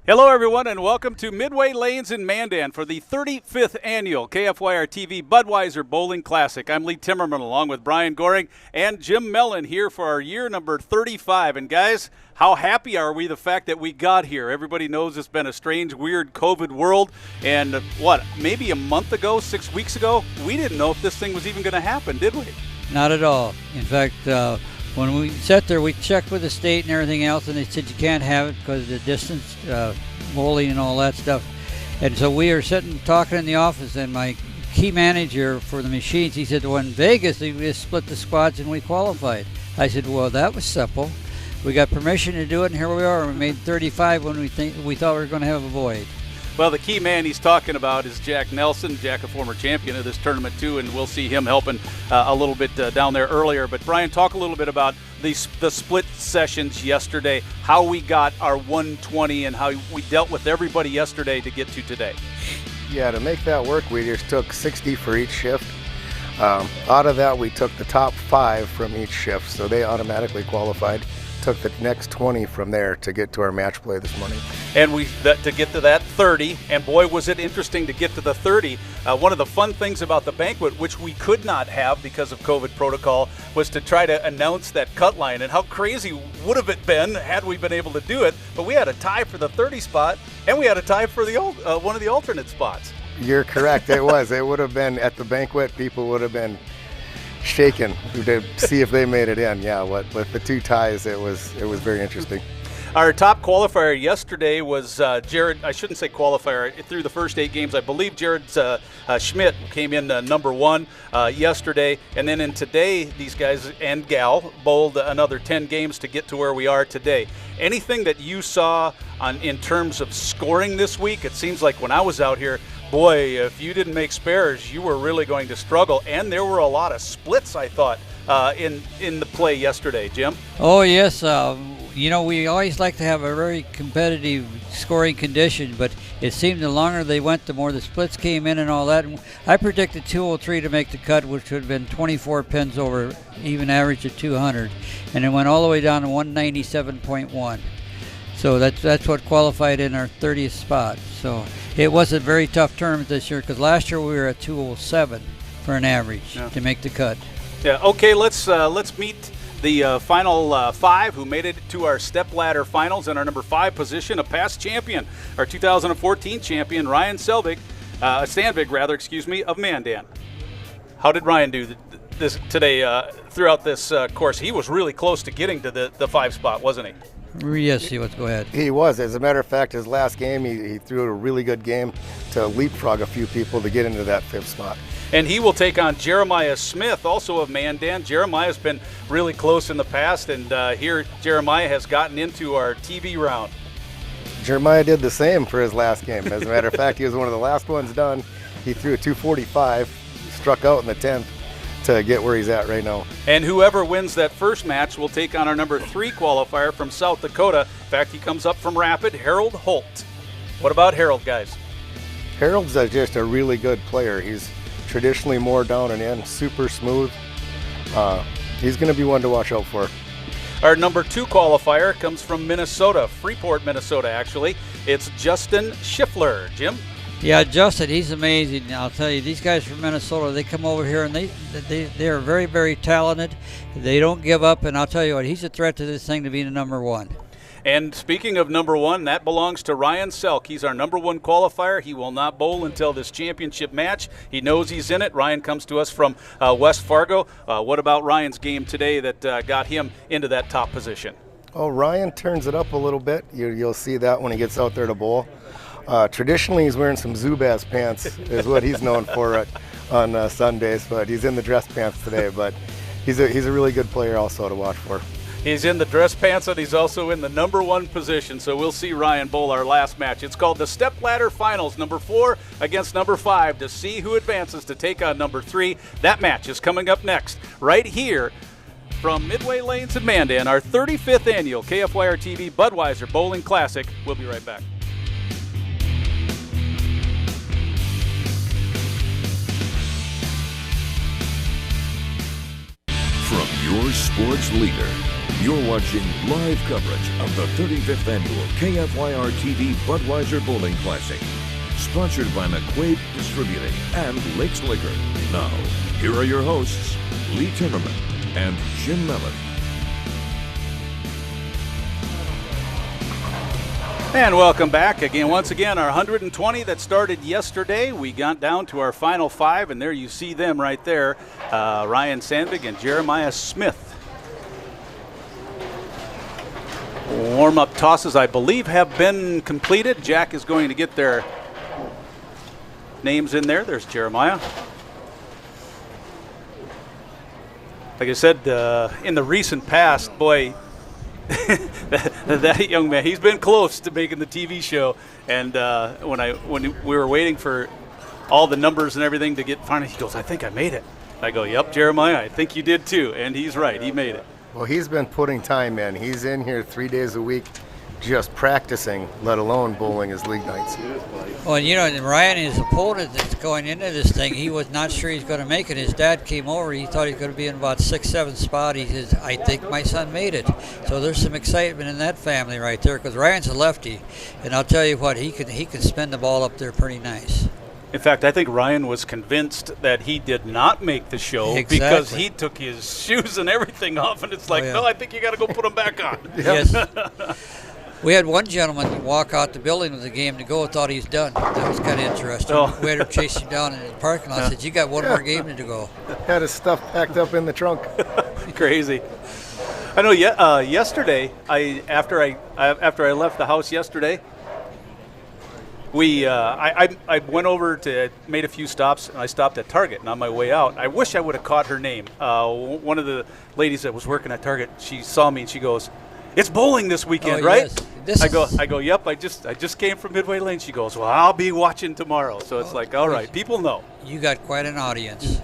Hello, everyone, and welcome to Midway Lanes in Mandan for the 35th annual KFYR TV Budweiser Bowling Classic. I'm Lee Timmerman along with Brian Goring and Jim Mellon here for our year number 35. And guys, how happy are we the fact that we got here? Everybody knows it's been a strange, weird COVID world. And maybe a month ago, 6 weeks ago, we didn't know if this thing was even going to happen, did we? Not at all. In fact, when we sat there, we checked with the state and everything else, and they said you can't have it because of the distance, bowling and all that stuff. And so we are sitting talking in the office, and my key manager for the machines, he said, well, in Vegas, they just split the squads and we qualified. I said, well, that was simple. We got permission to do it, and here we are. We made 35 when we thought we were going to have a void. Well, the key man he's talking about is Jack Nelson. Jack, a former champion of this tournament, too, and we'll see him helping a little bit down there earlier. But, Brian, talk a little bit about the split sessions yesterday, how we got our 120 and how we dealt with everybody yesterday to get to today. Yeah, to make that work, we just took 60 for each shift. Out of that, we took the top 5 from each shift, so they automatically qualified. Took the next 20 from there to get to our match play this morning. And to get to that 30, and boy, was it interesting to get to the 30. One of the fun things about the banquet, which we could not have because of COVID protocol, was to try to announce that cut line. And how crazy would have it been had we been able to do it? But we had a tie for the 30 spot, and we had a tie for the one of the alternate spots. You're correct. It was. It would have been at the banquet. People would have been shaken to see if they made it in. Yeah, with the 2 ties, it was very interesting. Our top qualifier yesterday was Jared. I shouldn't say qualifier. Through the first 8 games, I believe Jared Schmidt came in number 1 yesterday. And then in today, these guys and gal bowled another 10 games to get to where we are today. Anything that you saw in terms of scoring this week? It seems like when I was out here, boy, if you didn't make spares, you were really going to struggle. And there were a lot of splits, I thought, in the play yesterday. Jim? Oh, yes. We always like to have a very competitive scoring condition, but it seemed the longer they went, the more the splits came in and all that. And I predicted 203 to make the cut, which would have been 24 pins over, even average of 200. And it went all the way down to 197.1. So that's what qualified in our 30th spot. So it was a very tough tournament this year because last year we were at 207 for an average to make the cut. Yeah. Okay. Let's meet the final 5 who made it to our step ladder finals. In our number 5 position, a past champion, our 2014 champion, Ryan Sandvik, of Mandan. How did Ryan do this today throughout this course? He was really close to getting to the 5 spot, wasn't he? Yes, he was. Go ahead. He was. As a matter of fact, his last game, he threw a really good game to leapfrog a few people to get into that 5th spot. And he will take on Jeremiah Smith, also of Mandan. Jeremiah's been really close in the past, and here Jeremiah has gotten into our TV round. Jeremiah did the same for his last game. As a matter of fact, he was one of the last ones done. He threw a 245, struck out in the 10th to get where he's at right now. And whoever wins that first match will take on our number 3 qualifier from South Dakota. In fact, he comes up from Rapid, Harold Holt. What about Harold, guys? Harold's just a really good player. He's traditionally more down and in, super smooth. He's going to be one to watch out for. Our number 2 qualifier comes from Minnesota, Freeport, Minnesota, actually. It's Justin Schiffler. Jim? Yeah, Justin, he's amazing. I'll tell you, these guys from Minnesota, they come over here and they are very, very talented. They don't give up, and I'll tell you what, he's a threat to this thing to be the number 1. And speaking of number 1, that belongs to Ryan Selk. He's our number 1 qualifier. He will not bowl until this championship match. He knows he's in it. Ryan comes to us from West Fargo. What about Ryan's game today that got him into that top position? Oh, Ryan turns it up a little bit. You'll see that when he gets out there to bowl. Traditionally, he's wearing some Zubaz pants, is what he's known for on Sundays, but he's in the dress pants today. But he's a really good player also to watch for. He's in the dress pants, and he's also in the number 1 position, so we'll see Ryan bowl our last match. It's called the Step Ladder Finals, number 4 against number 5, to see who advances to take on number 3. That match is coming up next, right here from Midway Lanes in Mandan, our 35th annual KFYR TV Budweiser Bowling Classic. We'll be right back. From your sports leader, You're watching live coverage of the 35th Annual KFYR TV Budweiser Bowling Classic. Sponsored by McQuaid Distributing and Lakes Liquor. Now, here are your hosts, Lee Timmerman and Jim Mellon. And welcome back again. Once again, our 120 that started yesterday, we got down to our final 5, and there you see them right there, Ryan Sandvik and Jeremiah Smith. Warm-up tosses, I believe, have been completed. Jack is going to get their names in there. There's Jeremiah. Like I said, in the recent past, boy, that young man, he's been close to making the TV show. And when we were waiting for all the numbers and everything to get finally, he goes, "I think I made it." I go, "Yep, Jeremiah, I think you did too." And he's right, he made it. Well, he's been putting time in. He's in here 3 days a week just practicing, let alone bowling his league nights. Well, you know, Ryan, his opponent that's going into this thing, he was not sure he's going to make it. His dad came over. He thought he was going to be in about 6th, 7th spot. He says, "I think my son made it." So there's some excitement in that family right there because Ryan's a lefty. And I'll tell you what, he can spin the ball up there pretty nice. In fact, I think Ryan was convinced that he did not make the show because he took his shoes and everything off, and it's like, no, I think you got to go put them back on. Yes. We had one gentleman walk out the building with the game to go, thought he's done. That was kind of interesting. Oh. We had to chase him down in the parking lot. Said, "You got one more game to go." Had his stuff packed up in the trunk. Crazy. I know. Yesterday, after I left the house yesterday, I went over to made a few stops, and I stopped at Target. And on my way out, I wish I would have caught her name. One of the ladies that was working at Target, she saw me and she goes, "It's bowling this weekend, right?" Yes. I go, "Yep. I just came from Midway Lane." She goes, "Well, I'll be watching tomorrow." So it's like, all right, people know. You got quite an audience.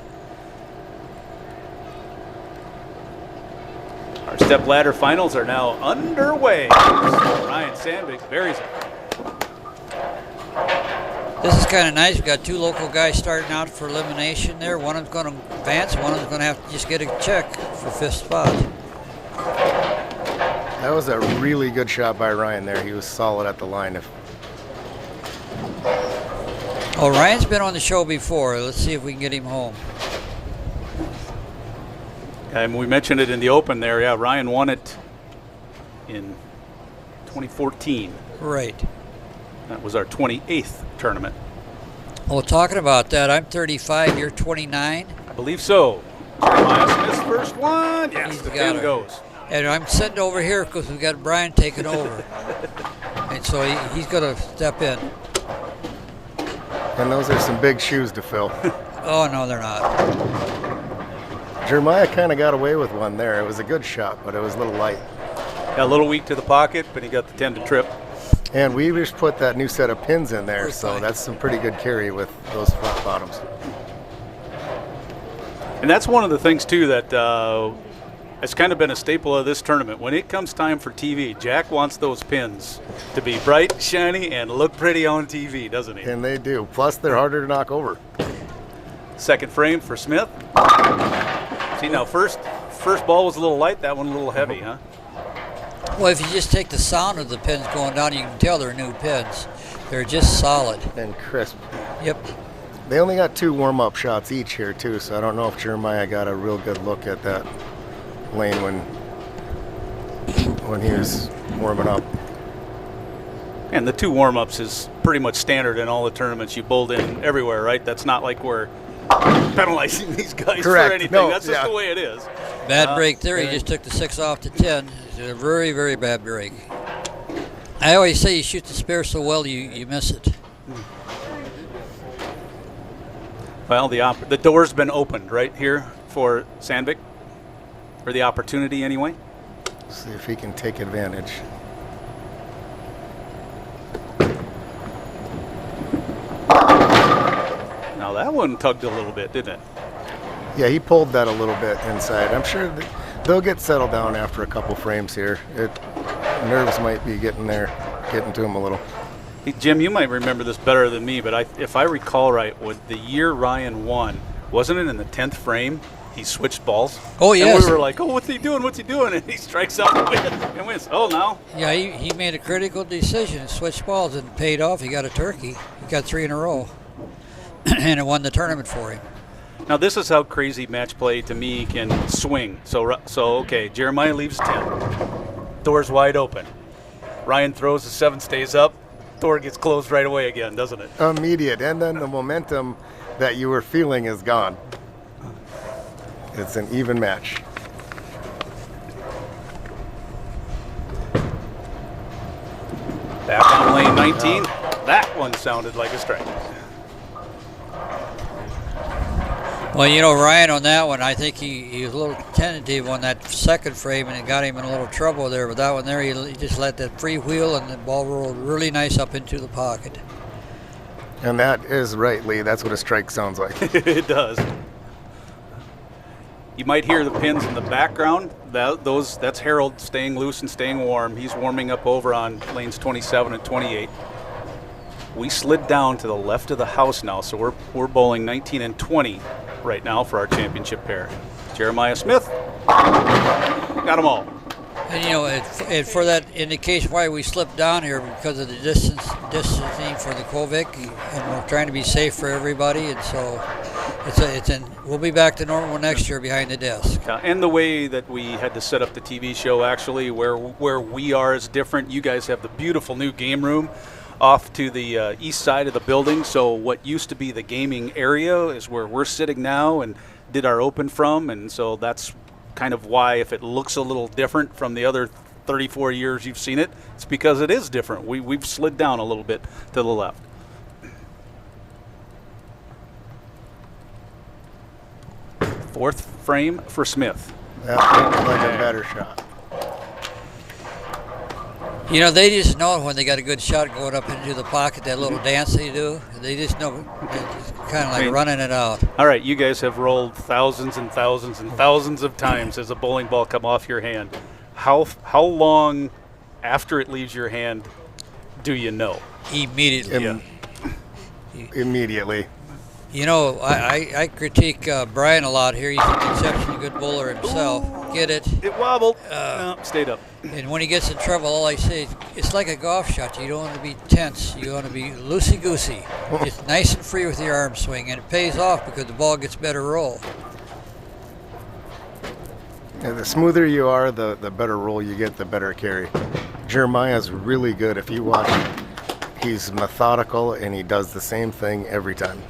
Our step ladder finals are now underway. Ryan Sandvik buries it. This is kind of nice. We've got 2 local guys starting out for elimination there. One of them's going to advance. One of them's going to have to just get a check for 5th spot. That was a really good shot by Ryan there. He was solid at the line. Oh, Ryan's been on the show before. Let's see if we can get him home. And we mentioned it in the open there. Yeah, Ryan won it in 2014. Right. That was our 28th tournament. Well, talking about that, I'm 35. You're 29. I believe so. Jeremiah Smith's first one. Yes, He's the got pin it. goes. And I'm sitting over here because we've got Brian taking over. And so he's going to step in. And those are some big shoes to fill. Oh, no, they're not. Jeremiah kind of got away with one there. It was a good shot, but it was a little light. Got a little weak to the pocket, but he got the 10 to trip. And we just put that new set of pins in there, We're so fine. that's some pretty good carry with those flat bottoms. And that's one of the things, too, that has kind of been a staple of this tournament. When it comes time for TV, Jack wants those pins to be bright, shiny, and look pretty on TV, doesn't he? And they do. Plus, they're harder to knock over. Second frame for Smith. See, now, first ball was a little light. That one a little heavy, huh? Well, if you just take the sound of the pins going down, you can tell they're new pins. They're just solid. And crisp. Yep. They only got 2 warm-up shots each here, too, so I don't know if Jeremiah got a real good look at that lane when he was warming up. And the 2 warm-ups is pretty much standard in all the tournaments you bowled in everywhere, right? That's not like we're penalizing these guys Correct. for anything. No, That's just the way it is. Bad break there. He just took the 6 off to 10. It's a very, very bad break. I always say you shoot the spare so well you miss it. Well, the door's been opened right here for Sandvik, or the opportunity anyway. See if he can take advantage. Now that one tugged a little bit, didn't it? Yeah, he pulled that a little bit inside. I'm sure they'll get settled down after a couple frames here. Nerves might be getting to him a little. Hey, Jim, you might remember this better than me, but if I recall right, was the year Ryan won, wasn't it in the 10th frame? he switched balls. Oh, yes. And we were like, oh, what's he doing? What's he doing? And he strikes out and wins. Oh, now. Yeah, he made a critical decision and switched balls and it paid off. He got a turkey. He got 3 in a row. And it won the tournament for him. Now, this is how crazy match play to me can swing. So okay, Jeremiah leaves 10. Door's wide open. Ryan throws, the 7 stays up. Door gets closed right away again, doesn't it? Immediate. And then the momentum that you were feeling is gone. It's an even match. Back on lane 19. That one sounded like a strike. Well, you know, Ryan on that one, I think he was a little tentative on that second frame, and it got him in a little trouble there. But that one there, he just let that free wheel, and the ball rolled really nice up into the pocket. And that is right, Lee. That's what a strike sounds like. It does. You might hear the pins in the background. That's Harold staying loose and staying warm. He's warming up over on lanes 27 and 28. We slid down to the left of the house now, so we're bowling 19 and 20 right now for our championship pair. Jeremiah Smith got them all. And you know, and for that indication why we slipped down here, because of the distancing for the Kovic, and we're trying to be safe for everybody, and so we'll be back to normal next year behind the desk. And the way that we had to set up the TV show, actually, where we are is different. You guys have the beautiful new game room off to the east side of the building, so what used to be the gaming area is where we're sitting now and did our open from, and so that's kind of why, if it looks a little different from the other 34 years you've seen it, it's because it is different. We've slid down a little bit to the left. Fourth frame for Smith. That looks like a better shot. You know, they just know when they got a good shot going up into the pocket, that little dance they do. They just know, it's kind of like running it out. All right, you guys have rolled thousands and thousands and thousands of times as a bowling ball come off your hand. How long after it leaves your hand do you know? Immediately. Immediately. You know, I critique Brian a lot here. He's an exceptionally good bowler himself. Ooh, get it? It wobbled. No, stayed up. And when he gets in trouble, all I say is, it's like a golf shot. You don't want to be tense. You want to be loosey-goosey. It's nice and free with your arm swing, and it pays off because the ball gets better roll. Yeah, the smoother you are, the better roll you get, the better carry. Jeremiah's really good. If you watch him, he's methodical, and he does the same thing every time.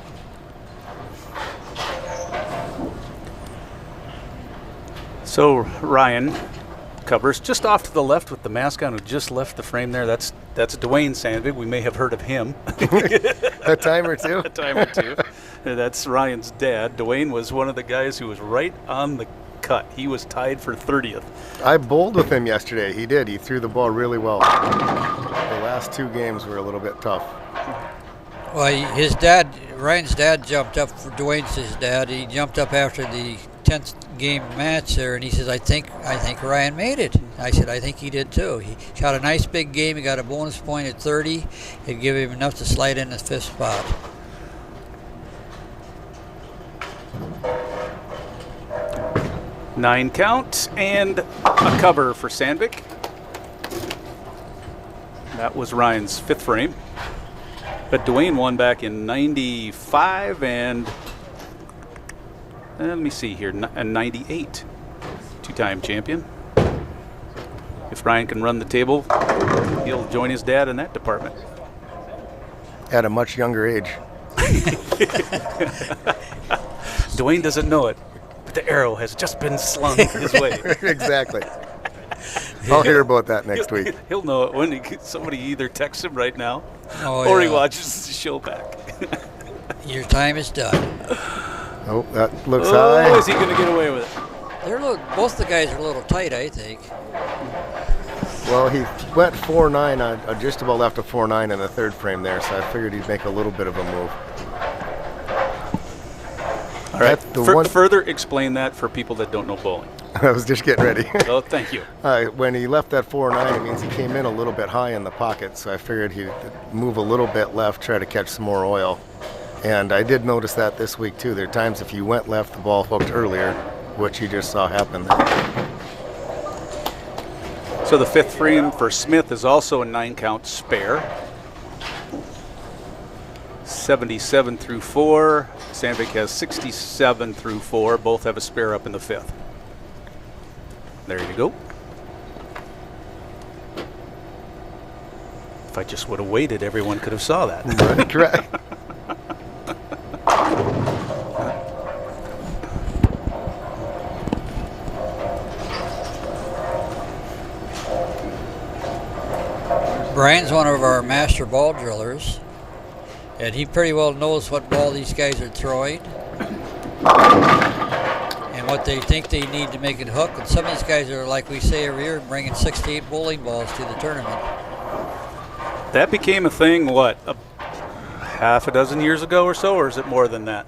So Ryan covers just off to the left with the mask on, who just left the frame there. That's Duane Sander. We may have heard of him. A time or two. A time or two. That's Ryan's dad. Duane was one of the guys who was right on the cut. He was tied for 30th. I bowled with him yesterday. He did. He threw the ball really well. The last 2 games were a little bit tough. Well, Ryan's dad jumped up for Duane's his dad. He jumped up after the 10th game match there, and he says, I think Ryan made it. I said, I think he did too. He shot a nice big game. He got a bonus point at 30. It'd give him enough to slide in the 5th spot. Nine count and a cover for Sandvik. That was Ryan's 5th frame. But Duane won back in 95 and let me see here, 98. 2-time champion. If Ryan can run the table, he'll join his dad in that department. At a much younger age. Duane doesn't know it, but the arrow has just been slung his way. Exactly. I'll hear about that next week. He'll know it when somebody either texts him right now or he watches the show back. Your time is done. Oh, that looks high. Is he going to get away with it? Both the guys are a little tight, I think. Well, he went 4-9, just about left a 4-9 in the 3rd frame there, so I figured he'd make a little bit of a move. All right, further explain that for people that don't know bowling. I was just getting ready. Oh, thank you. When he left that 4-9, it means he came in a little bit high in the pocket, so I figured he'd move a little bit left, try to catch some more oil. And I did notice that this week too. There are times if you went left, the ball hooked earlier, what you just saw happen there. So the 5th frame for Smith is also a 9-count spare. 77 through 4. Sandvik has 67 through 4. Both have a spare up in the 5th. There you go. If I just would have waited, everyone could have saw that. Right, correct. Brian's one of our master ball drillers, and he pretty well knows what ball these guys are throwing and what they think they need to make it hook. And some of these guys are, like we say every year, bringing 6 to 8 bowling balls to the tournament. That became a thing, what, half a dozen years ago or so, or is it more than that?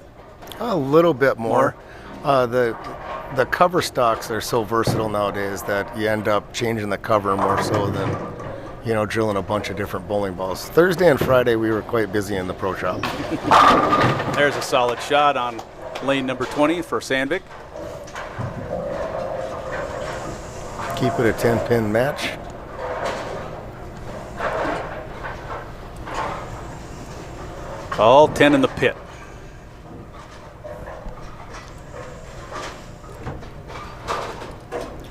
A little bit more. The cover stocks are so versatile nowadays that you end up changing the cover more so than, you know, drilling a bunch of different bowling balls. Thursday and Friday we were quite busy in the pro shop. There's a solid shot on lane number 20 for Sandvik. Keep it a 10-pin match. All 10 in the pit.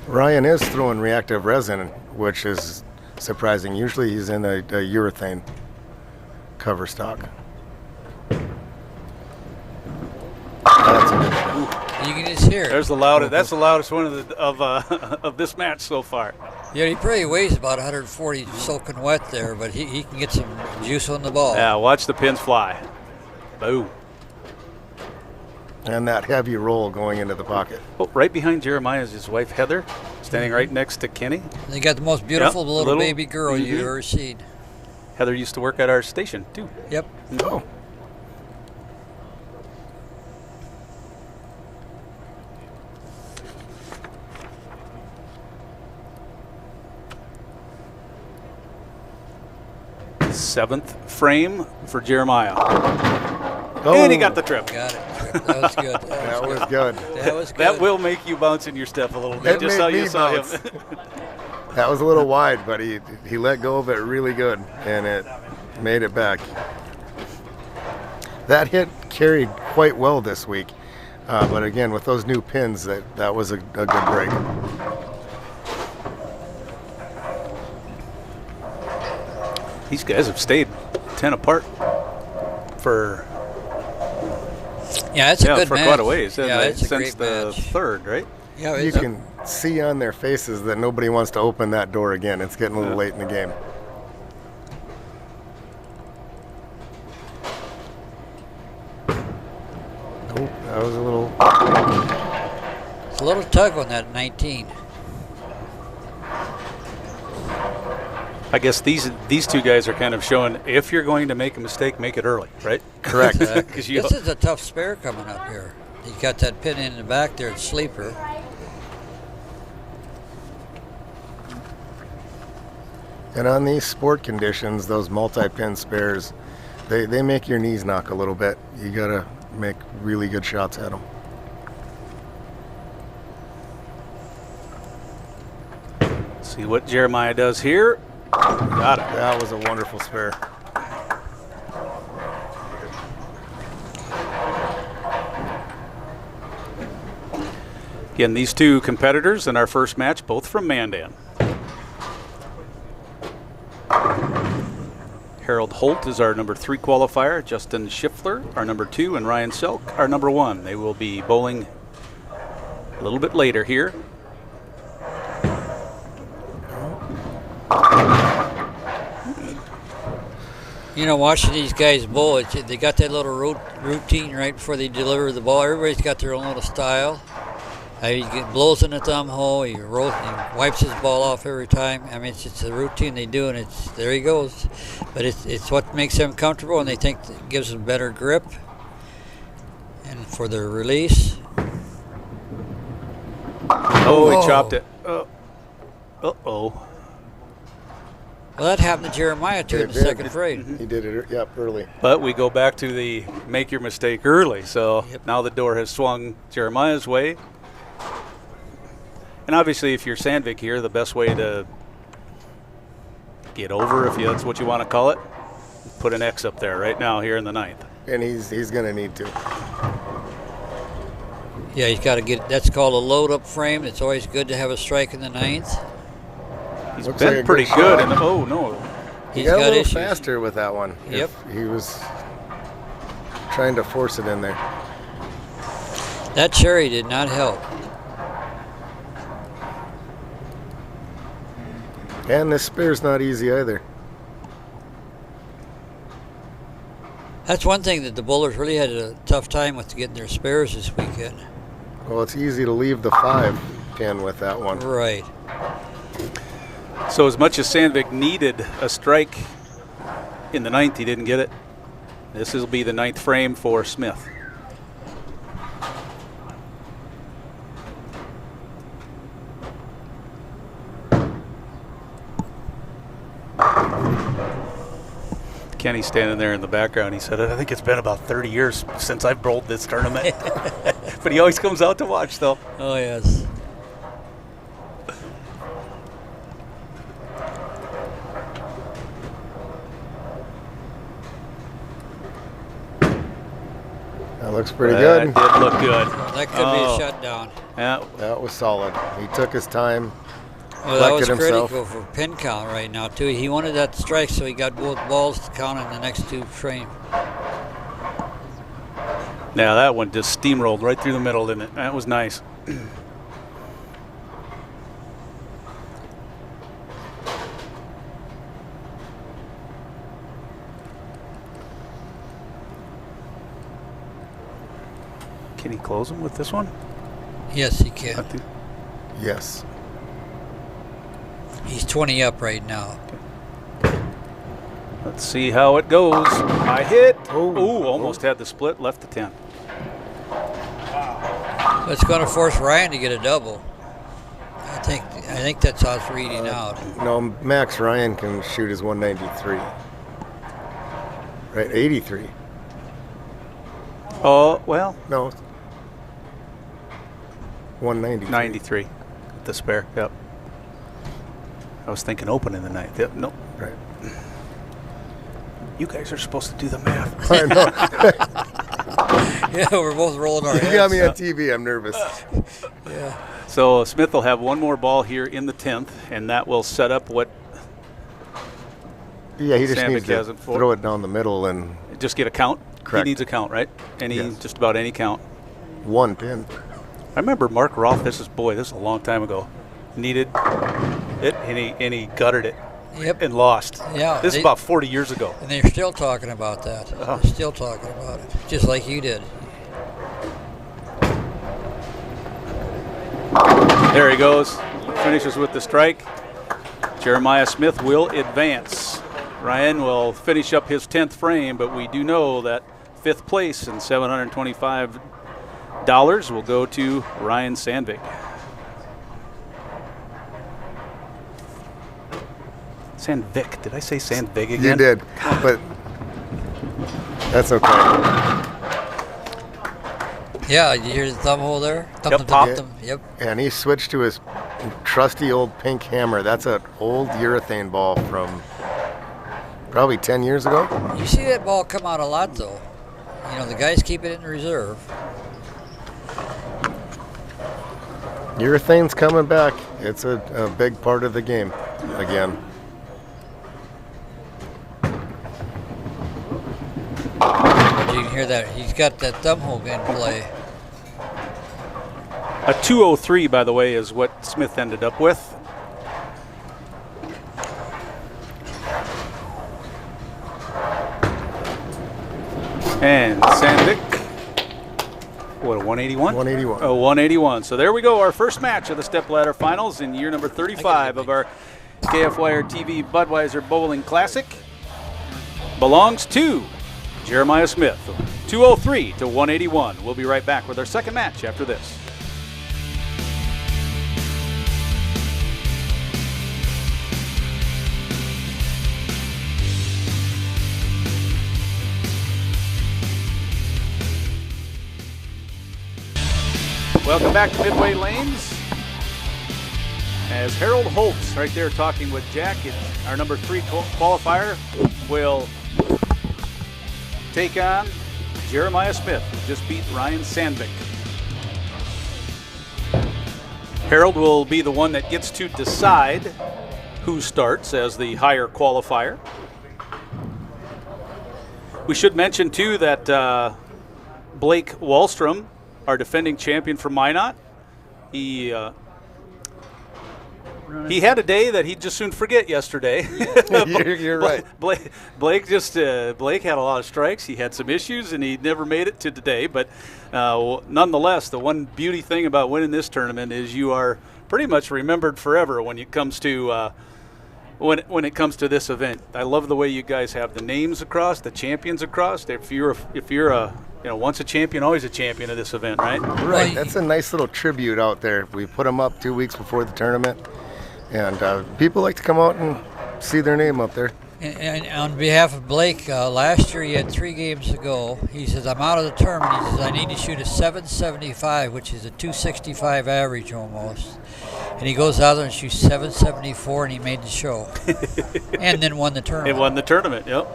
Ryan is throwing reactive resin, which is surprising. Usually he's in a urethane cover stock. That's a good shot. You can just hear it. There's the loudest. That's the loudest one of this match so far. Yeah, he probably weighs about 140 soaking wet there, but he can get some juice on the ball. Yeah, watch the pins fly. Boom. And that heavy roll going into the pocket. Oh, right behind Jeremiah is his wife Heather, standing right next to Kenny. They got the most beautiful Yep, little baby girl you've ever seen. Heather used to work at our station too. Yep. Oh. Seventh frame for Jeremiah. Oh. And he got the trip. Got it. That was good. That was good. That was good. That will make you bounce in your step a little bit, It just made how you me saw bounce. him. That was a little wide, but he let go of it really good, and it made it back. That hit carried quite well this week, but again, with those new pins, that was a good break. These guys have stayed 10 apart for Yeah, it's a good for match. quite a ways. Yeah, it's a since great the match. third, right? Yeah, You it's can see on their faces that nobody wants to open that door again. It's getting a little late in the game. Nope, that was a little. It's a little tug on that 19. I guess these two guys are kind of showing if you're going to make a mistake, make it early, right? Correct. Because you This is a tough spare coming up here. You got that pin in the back there, it's sleeper. And on these sport conditions, those multi-pin spares, they make your knees knock a little bit. You gotta make really good shots at them. see what Jeremiah does here. Got it. That was a wonderful spare. Again, these two competitors in our first match, both from Mandan. Harold Holt is our number 3 qualifier, Justin Schiffler, our number 2, and Ryan Selk, our number 1. They will be bowling a little bit later here. You know, watching these guys bowl, they got that little routine right before they deliver the ball. Everybody's got their own little style. He blows in the thumb hole, he wipes his ball off every time. I mean, it's a routine they do, and there he goes. But it's what makes them comfortable, and they think it gives them better grip and for their release. Oh, he chopped it. Uh-oh. Well, that happened to Jeremiah, too, in the second frame. He did it, yep, early. But we go back to the make your mistake early. So Yep. now the door has swung Jeremiah's way. And obviously, if you're Sandvik here, the best way to get over, if that's what you want to call it, put an X up there right now here in the 9th. And he's going to need to. Yeah, he's got to get. That's called a load-up frame. It's always good to have a strike in the 9th. He's Looks been like a pretty good good. And oh no, He He's got a little issues. faster with that one. Yep. If he was trying to force it in there. That cherry did not help. And this spear's not easy either. That's one thing that the bowlers really had a tough time with getting their spares this weekend. Well, it's easy to leave the 5 pin with that one. Right. so as much as Sandvik needed a strike in the 9th, he didn't get it. This will be the 9th frame for Smith. Kenny's standing there in the background. He said, I think it's been about 30 years since I've bowled this tournament. But he always comes out to watch, though. Oh, yes. That looks pretty That good. did look good. That could be a shutdown. Yeah, That was solid. He took his time. Well, that was collected himself. critical for pin count right now, too. He wanted that strike, so he got both balls to count in the next 2 frames. yeah, that one just steamrolled right through the middle, didn't it? That was nice. Can he close him with this one? Yes, he I can. think. Yes. He's 20 up right now. Let's see how it goes. I hit. Oh. Ooh, almost had the split, left the 10. It's going to force Ryan to get a double. I think that's how it's reading out. No, Max Ryan can shoot his 193. Right, 83. Oh, well, No. 193. 93. The spare, yep. I was thinking open in the 9th. Yep, nope. Right. You guys are supposed to do the math. I know. Yeah, we're both rolling our You heads. got me on TV. I'm nervous. Yeah. So Smith will have one more ball here in the 10th, and that will set up what Yeah, he just Sandvik needs to has it for. throw it down the middle and just get a count. Correct. He needs a count, right? Yes. Just about any count. 1 pin. I remember Mark Roth. This is a long time ago. Needed it, and he gutted it Yep. and lost. Yeah, This is about 40 years ago. And they're still talking about that. They're still talking about it, just like you did. There he goes. Finishes with the strike. Jeremiah Smith will advance. Ryan will finish up his 10th frame, but we do know that 5th place and $725 will go to Ryan Sandvik. Sandvik. Did I say Sandvik again? You did, but that's okay. Yeah, you hear the thumb hole there? Yep, pop. Yep. And he switched to his trusty old pink hammer. That's an old urethane ball from probably 10 years ago. You see that ball come out a lot, though. You know, the guys keep it in reserve. Urethane's coming back. It's a big part of the game again. But you can hear that. He's got that thumb hole in play. A 203, by the way, is what Smith ended up with. And Sandvik, what, a 181? 181. Oh, 181. So there we go, our first match of the stepladder finals in year number 35 of our KFYR TV Budweiser Bowling Classic. Belongs to Jeremiah Smith, 203 to 181. We'll be right back with our second match after this. Welcome back to Midway Lanes. as Harold Holtz right there talking with Jack. Our number 3 qualifier will take on Jeremiah Smith, who just beat Ryan Sandvik. Harold will be the one that gets to decide who starts as the higher qualifier. We should mention, too, that Blake Wallstrom, our defending champion from Minot, he had a day that he'd just soon forget yesterday. You're right. Blake had a lot of strikes. He had some issues, and he never made it to today. But nonetheless, the one beauty thing about winning this tournament is you are pretty much remembered forever when it comes to when it comes to this event. I love the way you guys have the names across, the champions across. If you're a once a champion, always a champion of this event, right? Right. That's a nice little tribute out there. We put them up 2 weeks before the tournament, and people like to come out and see their name up there. And on behalf of Blake, last year he had 3 games to go. He says, I'm out of the tournament. He says, I need to shoot a 775, which is a 265 average almost. And he goes out there and shoots 774, and he made the show. And then won the tournament. He won the tournament, yep.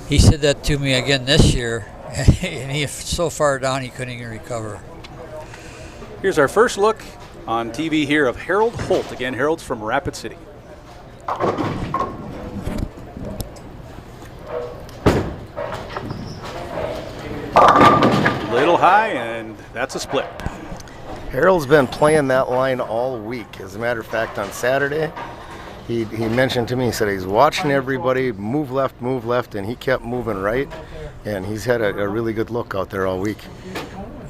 He said that to me again this year, and he's so far down he couldn't even recover. Here's our first look on TV here of Harold Holt. Again, Harold's from Rapid City. Little high, and that's a split. Harold's been playing that line all week. As a matter of fact, on Saturday, he mentioned to me, he said he's watching everybody move left, and he kept moving right, and he's had a really good look out there all week.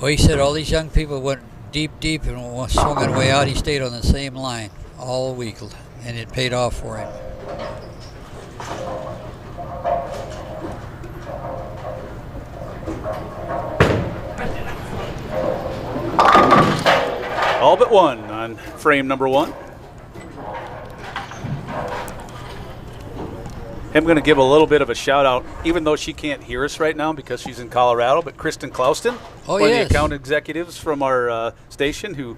Well, he said all these young people went deep, and swung it way out. He stayed on the same line all week, and it paid off for him. All but one on frame number 1. I'm going to give a little bit of a shout out, even though she can't hear us right now because she's in Colorado, but Kristen Clausten, one of the account executives from our station who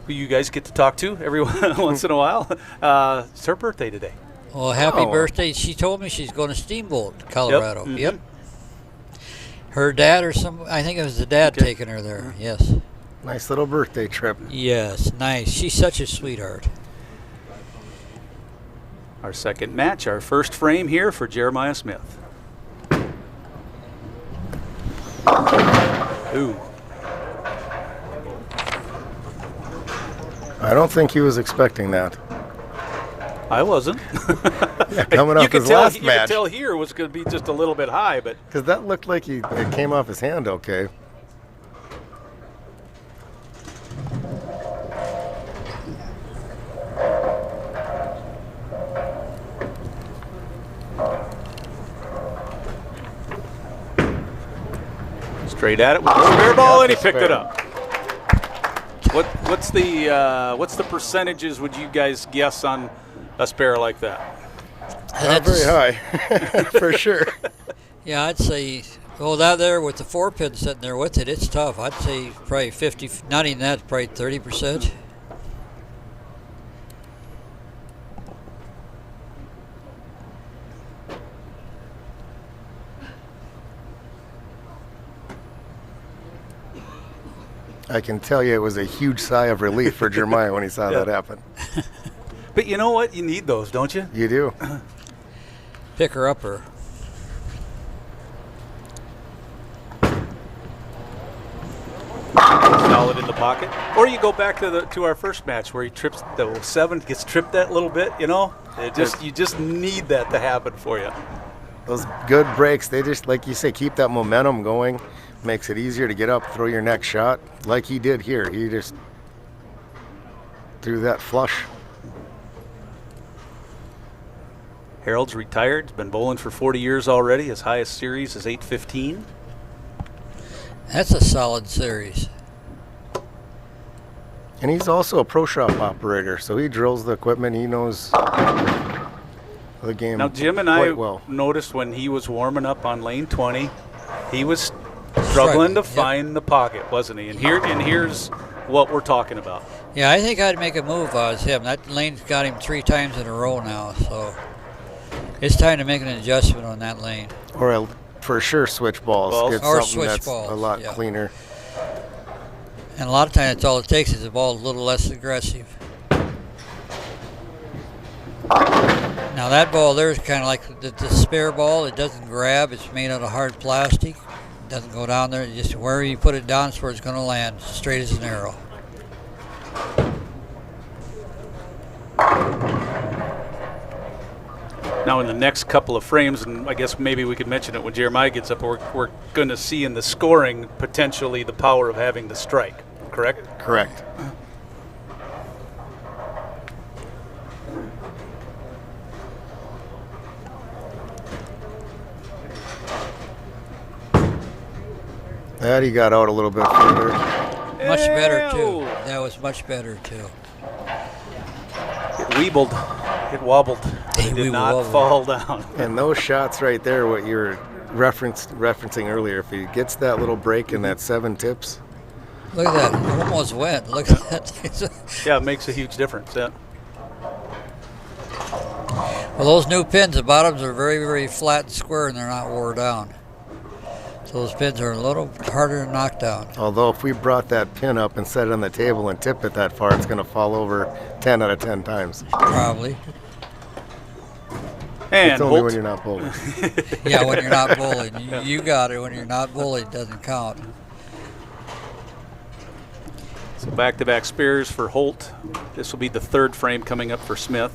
you guys get to talk to every once in a while. It's her birthday today. Well, happy birthday. She told me she's going to Steamboat, Colorado. Yep. Mm-hmm. Yep. Her dad I think it was the dad taking her there, yes. Nice little birthday trip. Yes, nice. She's such a sweetheart. Our second match, our first frame here for Jeremiah Smith. Ooh. I don't think he was expecting that. I wasn't. Yeah, coming off his last match. You could tell here it was going to be just a little bit high, but because that looked like it came off his hand okay. straight at it with the spare ball, and he picked it up. What's the percentages would you guys guess on a spare like that? Not very high, for sure. Yeah, I'd say, well, that there with the 4-pin sitting there with it, it's tough. I'd say probably 50, not even that, probably 30%. I can tell you it was a huge sigh of relief for Jeremiah when he saw that happen. But you know what? You need those, don't you? You do. Picker-upper. Solid in the pocket. Or you go back to our first match where he trips the 7, gets tripped that little bit, you know? You just need that to happen for you. Those good breaks, they just, like you say, keep that momentum going. Makes it easier to get up, throw your next shot, like he did here. He just threw that flush. Harold's retired. He's been bowling for 40 years already. His highest series is 815. That's a solid series. And he's also a pro shop operator, so he drills the equipment. He knows the game. Now, Jim and quite I well. noticed when he was warming up on lane 20, he was struggling to find the pocket, wasn't he? And here's what we're talking about. Yeah, I think I'd make a move if I was him. That lane's got him 3 times in a row now, so it's time to make an adjustment on that lane. Or for sure switch balls. Get Or something switch that's balls, a lot yeah. cleaner. And a lot of times that's all it takes is the ball a little less aggressive. Now that ball there is kind of like the spare ball. It doesn't grab. It's made out of hard plastic. It doesn't go down there. Just wherever you put it down is where it's going to land, straight as an arrow. Now in the next couple of frames, and I guess maybe we could mention it when Jeremiah gets up, we're going to see in the scoring potentially the power of having the strike, correct? Correct. That he got out a little bit further. Much better too. That was much better too. It weebled. It wobbled. It did not fall down. And those shots right there, what you were referencing earlier, if he gets that little break in that 7 tips. Look at that. It almost went. Look at that. Yeah, it makes a huge difference. Yeah. Well, those new pins, the bottoms are very, very flat and square, and they're not wore down. So those pins are a little harder to knock down. Although if we brought that pin up and set it on the table and tip it that far, it's going to fall over 10 out of 10 times. Probably. And it's only Holt. when you're not bowling. Yeah, when you're not bowling. You got it. When you're not bowling, it doesn't count. So back-to-back spares for Holt. This will be the 3rd frame coming up for Smith.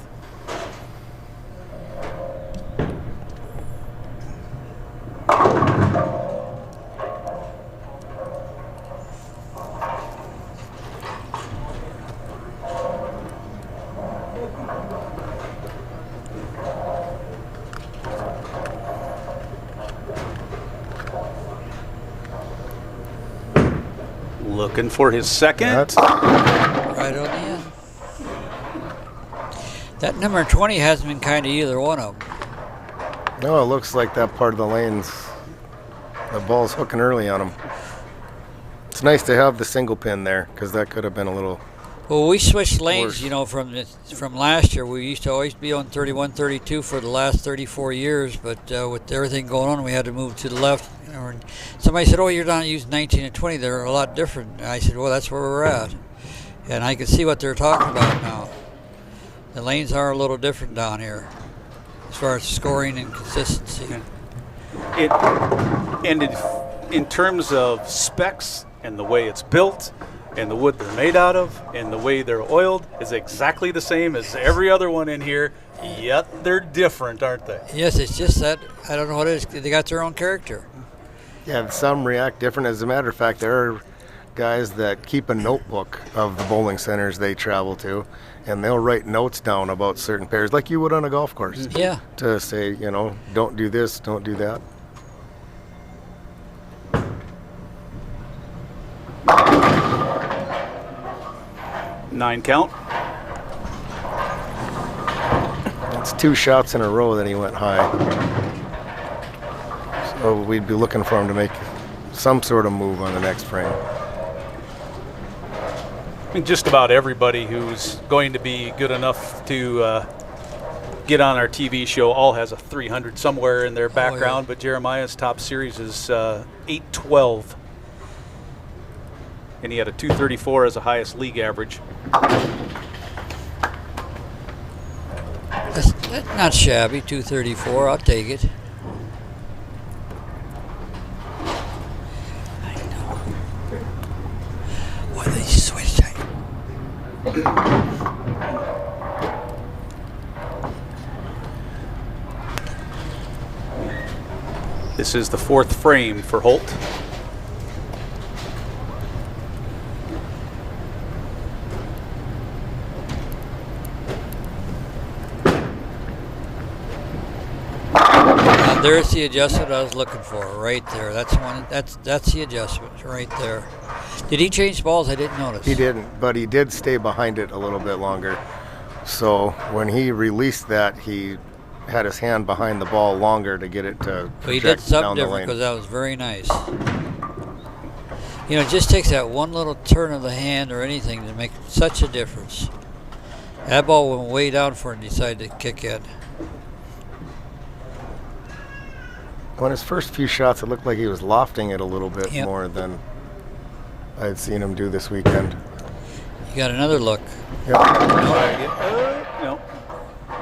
Looking for his second. Right on the end. That number 20 hasn't been kind to either one of them. No, it looks like that part of the lane's, the ball's hooking early on him. It's nice to have the single pin there because that could have been a little. Well, we switched lanes, worse. you know, from last year. We used to always be on 31, 32 for the last 34 years, but with everything going on, we had to move to the left. Somebody said, "Oh, you're not using 19 and 20. They're a lot different." And I said, "Well, that's where we're at," and I can see what they're talking about now. The lanes are a little different down here as far as scoring and consistency. In terms of specs and the way it's built and the wood they're made out of and the way they're oiled is exactly the same as every other one in here, yet they're different, aren't they? Yes, it's just that, I don't know what it is. They got their own character. Yeah, some react different. As a matter of fact, there are guys that keep a notebook of the bowling centers they travel to, and they'll write notes down about certain pairs, like you would on a golf course. Yeah. To say, you know, don't do this, don't do that. Nine count. It's 2 shots in a row that he went high. So we'd be looking for him to make some sort of move on the next frame. I mean, just about everybody who's going to be good enough to get on our TV show all has a 300 somewhere in their background, but Jeremiah's top series is 812. And he had a 234 as the highest league average. That's not shabby, 234. I'll take it. I know. Why they switch? This is the 4th frame for Holt. There's the adjustment I was looking for, right there. That's one. That's the adjustment right there. Did he change balls? I didn't notice. He didn't, but he did stay behind it a little bit longer. So when he released that, he had his hand behind the ball longer to get it to But he project did something down the different lane. because that was very nice. You know, it just takes that one little turn of the hand or anything to make such a difference. That ball went way down for him and decided to kick in. On his first few shots, it looked like he was lofting it a little bit Yep. more than I'd seen him do this weekend. You got another look. Yep. No.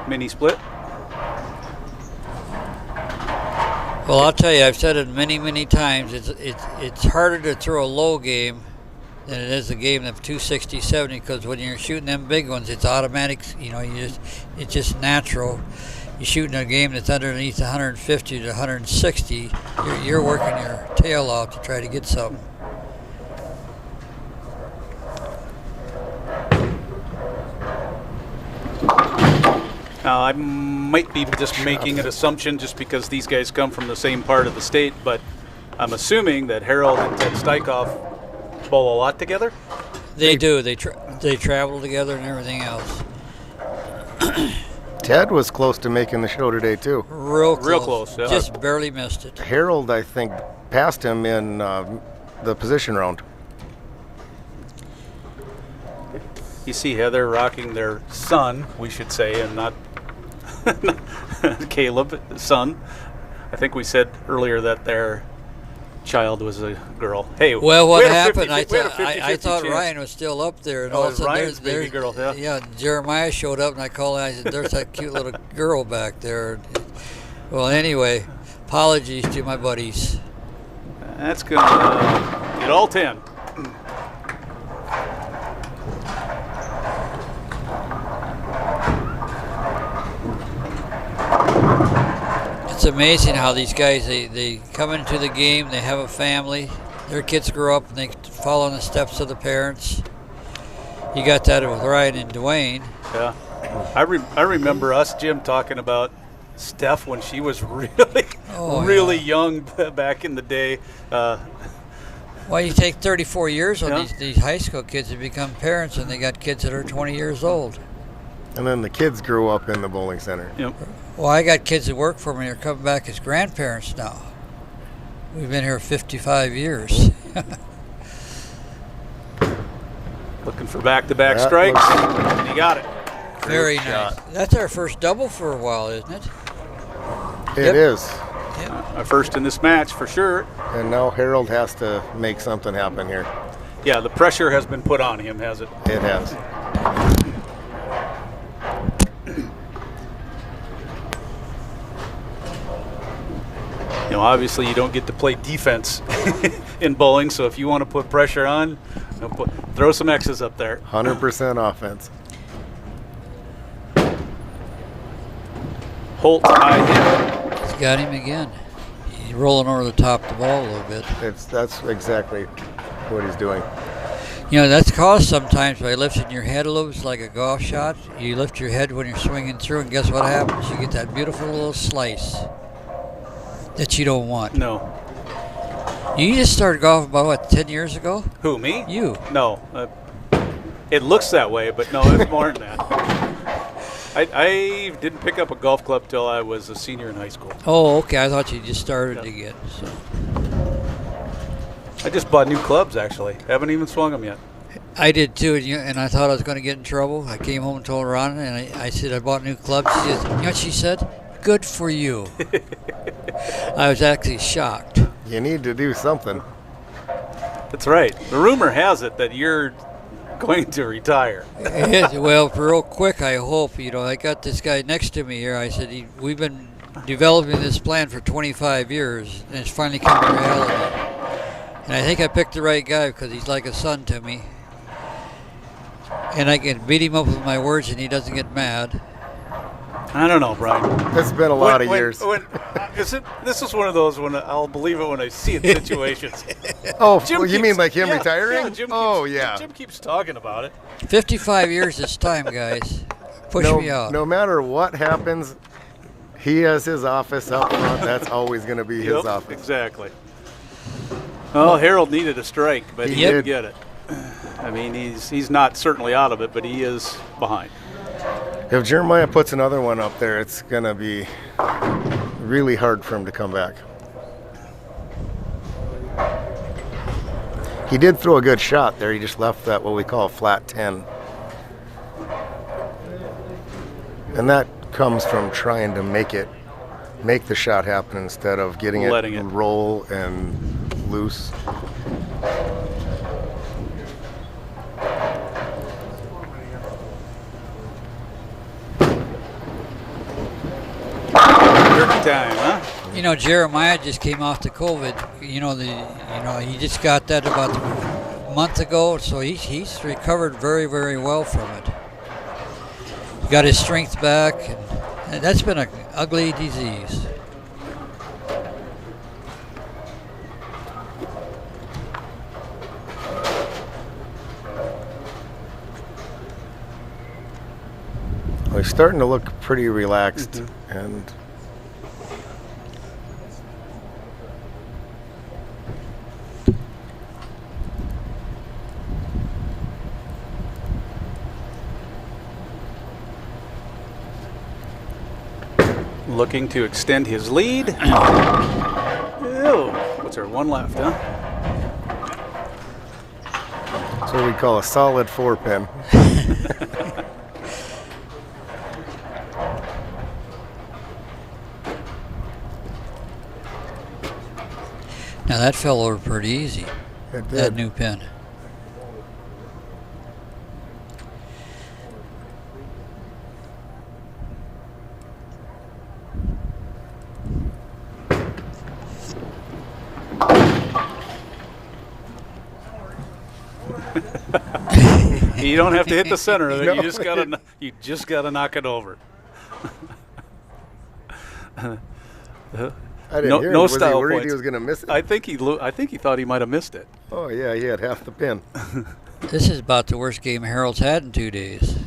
Mini split. Well, I'll tell you, I've said it many, many times. It's harder to throw a low game than it is a game of 260, 70, because when you're shooting them big ones, it's automatic. You know, it's just natural. You're shooting a game that's underneath 150 to 160. You're working your tail off to try to get something. I might be just making an assumption just because these guys come from the same part of the state, but I'm assuming that Harold and Ted Steichoff bowl a lot together. They do. They travel together and everything else. Ted was close to making the show today, too. Real close. Real close, yeah. Just barely missed it. Harold, I think, passed him in the position round. You see Heather rocking their son, we should say, and not Caleb, son. I think we said earlier that their child was a girl. Hey, Well, what we had a happened? 50 we had a I 50-50 thought chance. Ryan was still up there, and Oh, all of a sudden Ryan's baby girl, yeah. Jeremiah showed up, and I called and I said, "There's that cute little girl back there." Well, anyway, apologies to my buddies. That's good. Get all 10. It's amazing how these guys they come into the game, they have a family, their kids grow up and they follow in the steps of the parents. You got that with Ryan and Duane. Yeah, I remember us, Jim, talking about Steph when she was really, really young back in the day. Well, you take 34 years on these high school kids to become parents, and they got kids that are 20 years old. And then the kids grew up in the bowling center. Yep. Well, I got kids that work for me. They're coming back as grandparents now. We've been here 55 years. Looking for back-to-back That strikes. looks- And you got it. Very Great nice. shot. That's our first double for a while, isn't it? It is. A first in this match for sure. And now Harold has to make something happen here. Yeah, the pressure has been put on him, has it? It has. You know, obviously you don't get to play defense in bowling, so if you want to put pressure on, throw some X's up there. 100% offense. Holt high hit. He's got him again. He's rolling over the top of the ball a little bit. That's exactly what he's doing. You know, that's caused sometimes by lifting your head a little. It's like a golf shot. You lift your head when you're swinging through, and guess what happens? You get that beautiful little slice that you don't want. No. You just started golfing about, what, 10 years ago? Who, me? You. No. It looks that way, but no, it's more than that. I didn't pick up a golf club till I was a senior in high school. Oh, okay. I thought you just started again. So. I just bought new clubs, actually. Haven't even swung them yet. I did too, and I thought I was going to get in trouble. I came home and told Ron, and I said I bought new clubs. She said, you know what she said? Good for you. I was actually shocked. You need to do something. That's right. The rumor has it that you're going to retire. Well, real quick, I hope. You know, I got this guy next to me here. I said, we've been developing this plan for 25 years, and it's finally come to reality. And I think I picked the right guy because he's like a son to me. And I can beat him up with my words and he doesn't get mad. I don't know, Brian. It's been a lot of years. This is one of those when I'll believe it when I see it situations. Oh, Jim well, you keeps- mean like him yeah, retiring? Yeah, Jim oh, keeps, yeah. Jim keeps talking about it. 55 years this time, guys. Push me out. No matter what happens, he has his office up front. That's always going to be his Yep, office. exactly. Well, Harold needed a strike, but he He didn't did. get it. I mean, he's not certainly out of it, but he is behind. If Jeremiah puts another one up there, it's going to be really hard for him to come back. He did throw a good shot there. He just left that what we call a flat 10. And that comes from trying to make the shot happen instead of getting Letting it roll and loose. Time, huh? You know, Jeremiah just came off the COVID. He just got that about a month ago, so he's recovered very, very well from it. He got his strength back, and that's been an ugly disease. Well, he's starting to look pretty relaxed, and looking to extend his lead. Ew. What's there? One left, huh? that's what we call a solid 4-pin. Now that fell over pretty easy. It did. That new pin. You don't have to hit the center of it. No. You just gotta knock it over. I didn't No- hear him. no Was style he worried points. he was going to miss it? I think he thought he might have missed it. Oh, yeah, he had half the pin. This is about the worst game Harold's had in 2 days.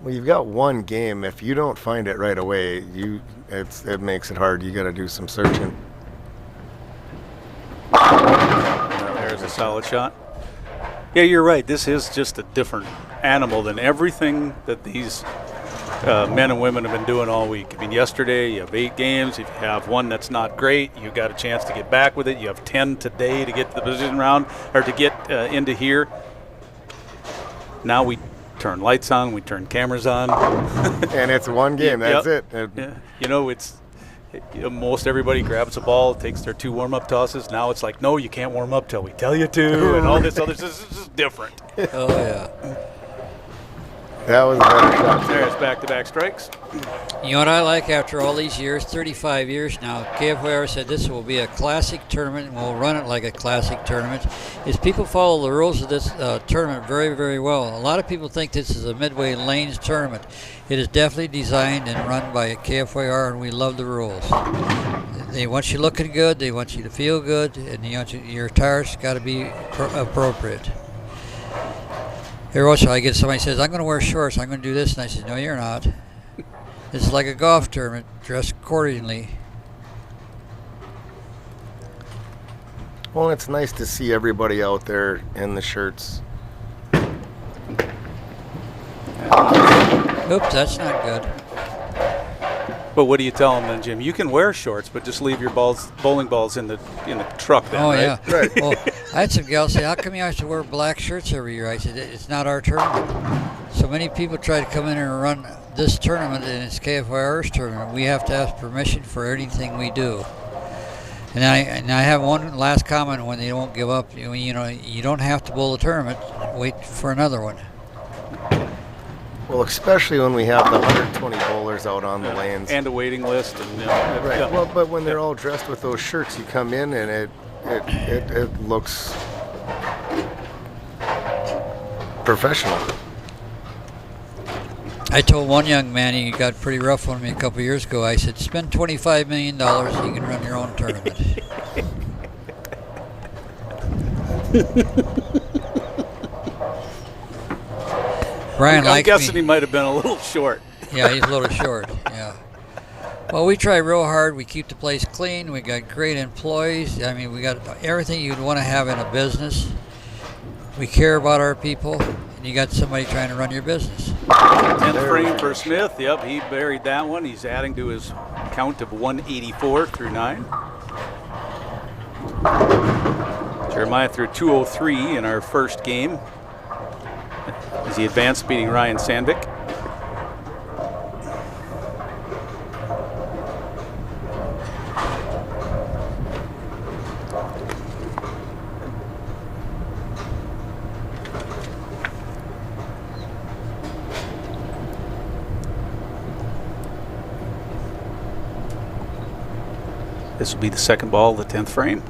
Well, you've got one game. If you don't find it right away, it makes it hard. You got to do some searching. There's a solid shot. Yeah, you're right. This is just a different animal than everything that these men and women have been doing all week. I mean, yesterday you have 8 games. If you have one that's not great, you got a chance to get back with it. You have 10 today to get to the position round or to get into here. Now we turn lights on, we turn cameras on. And it's one game. That's Yep. it. Yeah. Most everybody grabs a ball, takes their 2 warm-up tosses. Now it's like, no, you can't warm up till we tell you to, and all this other. This is different. Oh yeah. That was a better shot. There's back-to-back strikes. You know what I like after all these years, 35 years now, KFYR said this will be a classic tournament and we'll run it like a classic tournament, is people follow the rules of this tournament very, very well. A lot of people think this is a Midway Lanes tournament. It is definitely designed and run by KFYR, and we love the rules. They want you looking good, they want you to feel good, and your tires got to be appropriate. Every once in a while I get somebody says, I'm going to wear shorts, I'm going to do this, and I said, no, you're not. This is like a golf tournament, dress accordingly. Well, it's nice to see everybody out there in the shirts. Oops, that's not good. But what do you tell them then, Jim? You can wear shorts, but just leave your bowling balls in the truck then, Oh, right? yeah. Right. Well, I had some gals say, how come you have to wear black shirts every year? I said, it's not our tournament. So many people try to come in and run this tournament, and it's KFYR's tournament. We have to ask permission for anything we do. And I have one last comment when they won't give up. You don't have to bowl the tournament. Wait for another one. Well, especially when we have the 120 bowlers out on the lanes. And a waiting list. And, Right. yeah. Well, but when they're all dressed with those shirts, you come in and it looks professional. I told one young man, he got pretty rough on me a couple years ago. I said, spend $25 million, you can run your own tournament. Brian I'm likes guessing me. he might have been a little short. Yeah, he's a little short. Yeah. Well, we try real hard. We keep the place clean. We got great employees. I mean, we got everything you'd want to have in a business. We care about our people, and you got somebody trying to run your business. 10th frame for Smith. Yep, he buried that one. He's adding to his count of 184 through 9. Jeremiah threw 203 in our first game as he advanced, beating Ryan Sandvik. This will be the second ball of the 10th frame.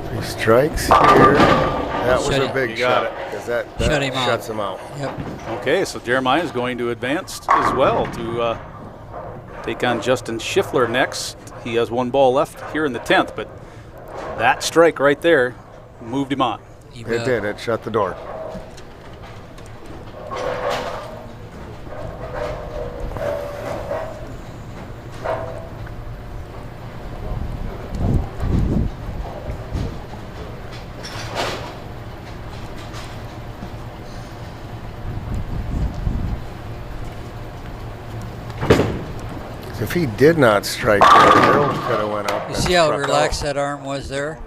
Three strikes here. That was a big shot. Because that shuts him out. Yep. Okay, so Jeremiah is going to advance as well to take on Justin Schiffler next. He has one ball left here in the 10th, but that strike right there moved him on. It did. It shut the door. If he did not strike there, Harold could have went up. You see how relaxed that arm was there?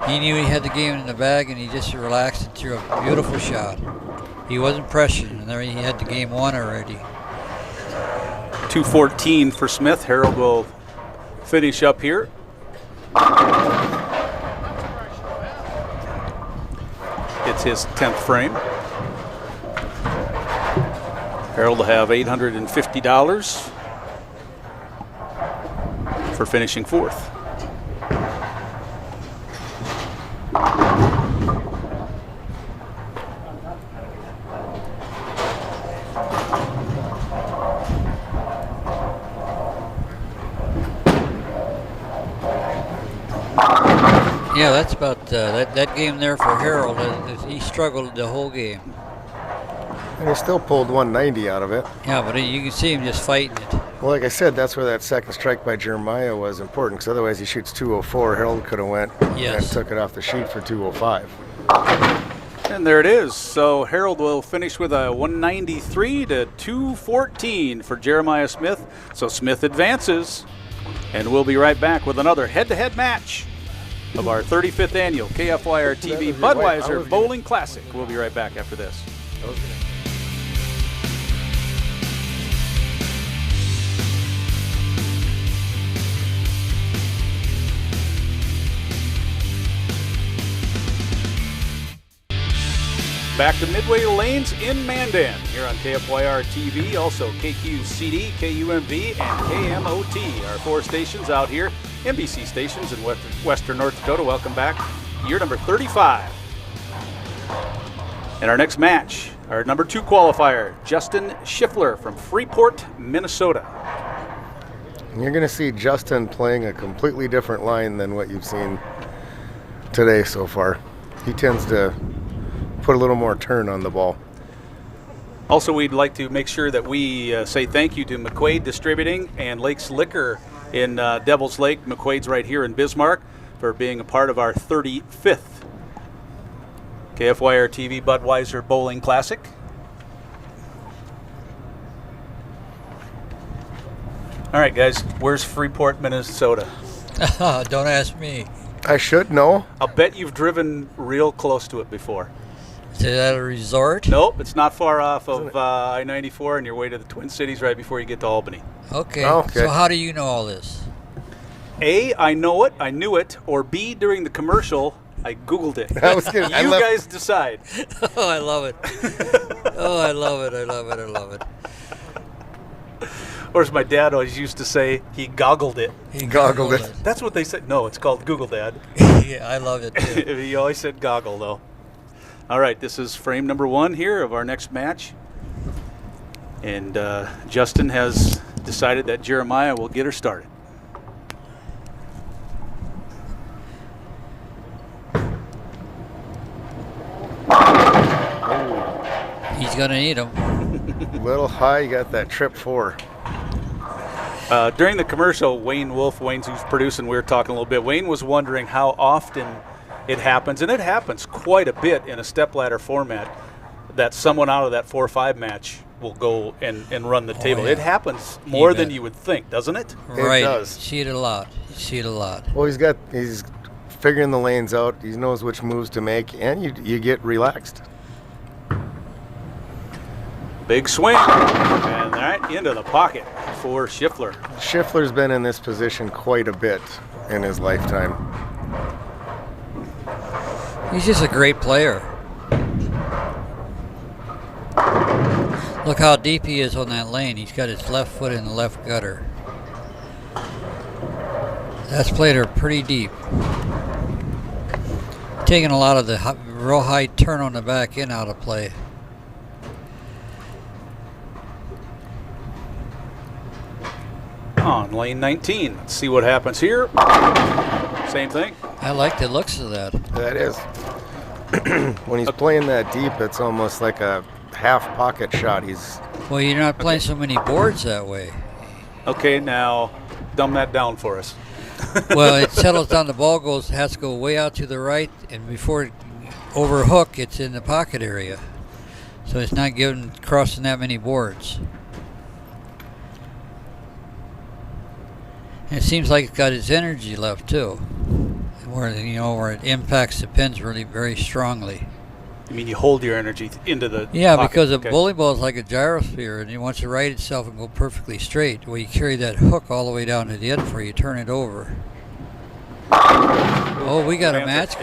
He knew he had the game in the bag, and he just relaxed and threw a beautiful shot. He wasn't pressured, and there he had the game won already. 214 for Smith. Harold will finish up here. It's his 10th frame. Harold will have $850 for finishing 4th. Yeah, that's about that game there for Harold. He struggled the whole game. And he still pulled 190 out of it. Yeah, but you can see him just fighting it. Well, like I said, that's where that second strike by Jeremiah was important, because otherwise he shoots 204. Harold could have went and took it off the sheet for 205. And there it is. So Harold will finish with a 193 to 214 for Jeremiah Smith. So Smith advances, and we'll be right back with another head-to-head match of our 35th annual KFYR TV Budweiser Bowling Classic. We'll be right back after this. Back to Midway Lanes in Mandan here on KFYR TV, also KQCD, KUMV, and KMOT, our 4 stations out here, NBC stations in western North Dakota. Welcome back, year number 35. And our next match, our number 2 qualifier, Justin Schiffler from Freeport, Minnesota. And you're going to see Justin playing a completely different line than what you've seen today so far. He tends to put a little more turn on the ball. Also, we'd like to make sure that we say thank you to McQuaid Distributing and Lakes Liquor in Devil's Lake. McQuaid's right here in Bismarck for being a part of our 35th KFYR TV Budweiser Bowling Classic. All right, guys, where's Freeport, Minnesota? Don't ask me. I should know. I'll bet you've driven real close to it before. Is that a resort? Nope, it's not far off of I-94 on your way to the Twin Cities right before you get to Albany. Okay. So how do you know all this? A, I know it, I knew it, or B, during the commercial, I Googled it. You guys decide. Oh, I love it. Oh, I love it, I love it, I love it. Or as my dad always used to say, he goggled it. He goggled it. That's what they said. No, it's called Google, Dad. Yeah, I love it too. He always said goggle, though. All right, this is frame number 1 here of our next match. And Justin has decided that Jeremiah will get her started. He's going to need them. A little high, you got that trip 4. During the commercial, Wayne's who's producing, we were talking a little bit. Wayne was wondering how often it happens, and it happens quite a bit in a stepladder format, that someone out of that 4-5 match will go and run the table. yeah. It happens more than bet. you would think, doesn't it? Right. does. See it a lot. See it a lot. Well, he's figuring the lanes out. He knows which moves to make, and you get relaxed. Big swing, and right into the pocket for Schiffler. Schiffler's been in this position quite a bit in his lifetime. He's just a great player. Look how deep he is on that lane. He's got his left foot in the left gutter. That's played her pretty deep. Taking a lot of the real high turn on the back end out of play. On lane 19. Let's see what happens here. Same thing. I like the looks of that. That is. When he's playing that deep, it's almost like a half pocket shot. Well, you're not playing so many boards that way. Okay, now dumb that down for us. Well, it settles down. The ball has to go way out to the right, and before it overhook, it's in the pocket area. So it's not crossing that many boards. And it seems like it's got its energy left too, where it impacts the pins really very strongly. I mean, you hold your energy into the Yeah, pocket. because a Okay. bowling ball is like a gyrosphere, and it wants to right itself and go perfectly straight. Well, you carry that hook all the way down to the end before you turn it over. Oh, we got a match.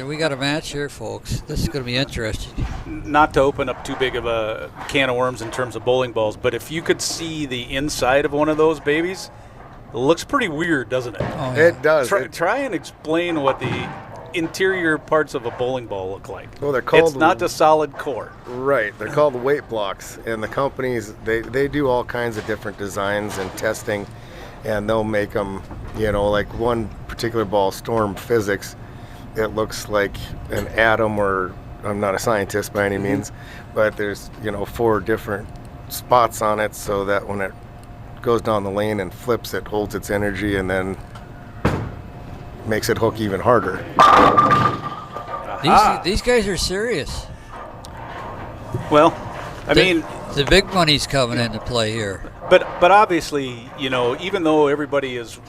We got a match here, folks. This is going to be interesting. Not to open up too big of a can of worms in terms of bowling balls, but if you could see the inside of one of those babies, it looks pretty weird, doesn't it? Oh, yeah. It does. Try and explain what the interior parts of a bowling ball look like. Well, they're called. It's not a solid core. Right. They're called weight blocks, and the companies they do all kinds of different designs and testing, and they'll make them. Like one particular ball, Storm Physics. It looks like an atom, or I'm not a scientist by any means, but there's 4 different spots on it, so that when it goes down the lane and flips, it holds its energy and then makes it hook even harder. These guys are serious. Well, I mean, the big money's coming into play here. but obviously, even though everybody is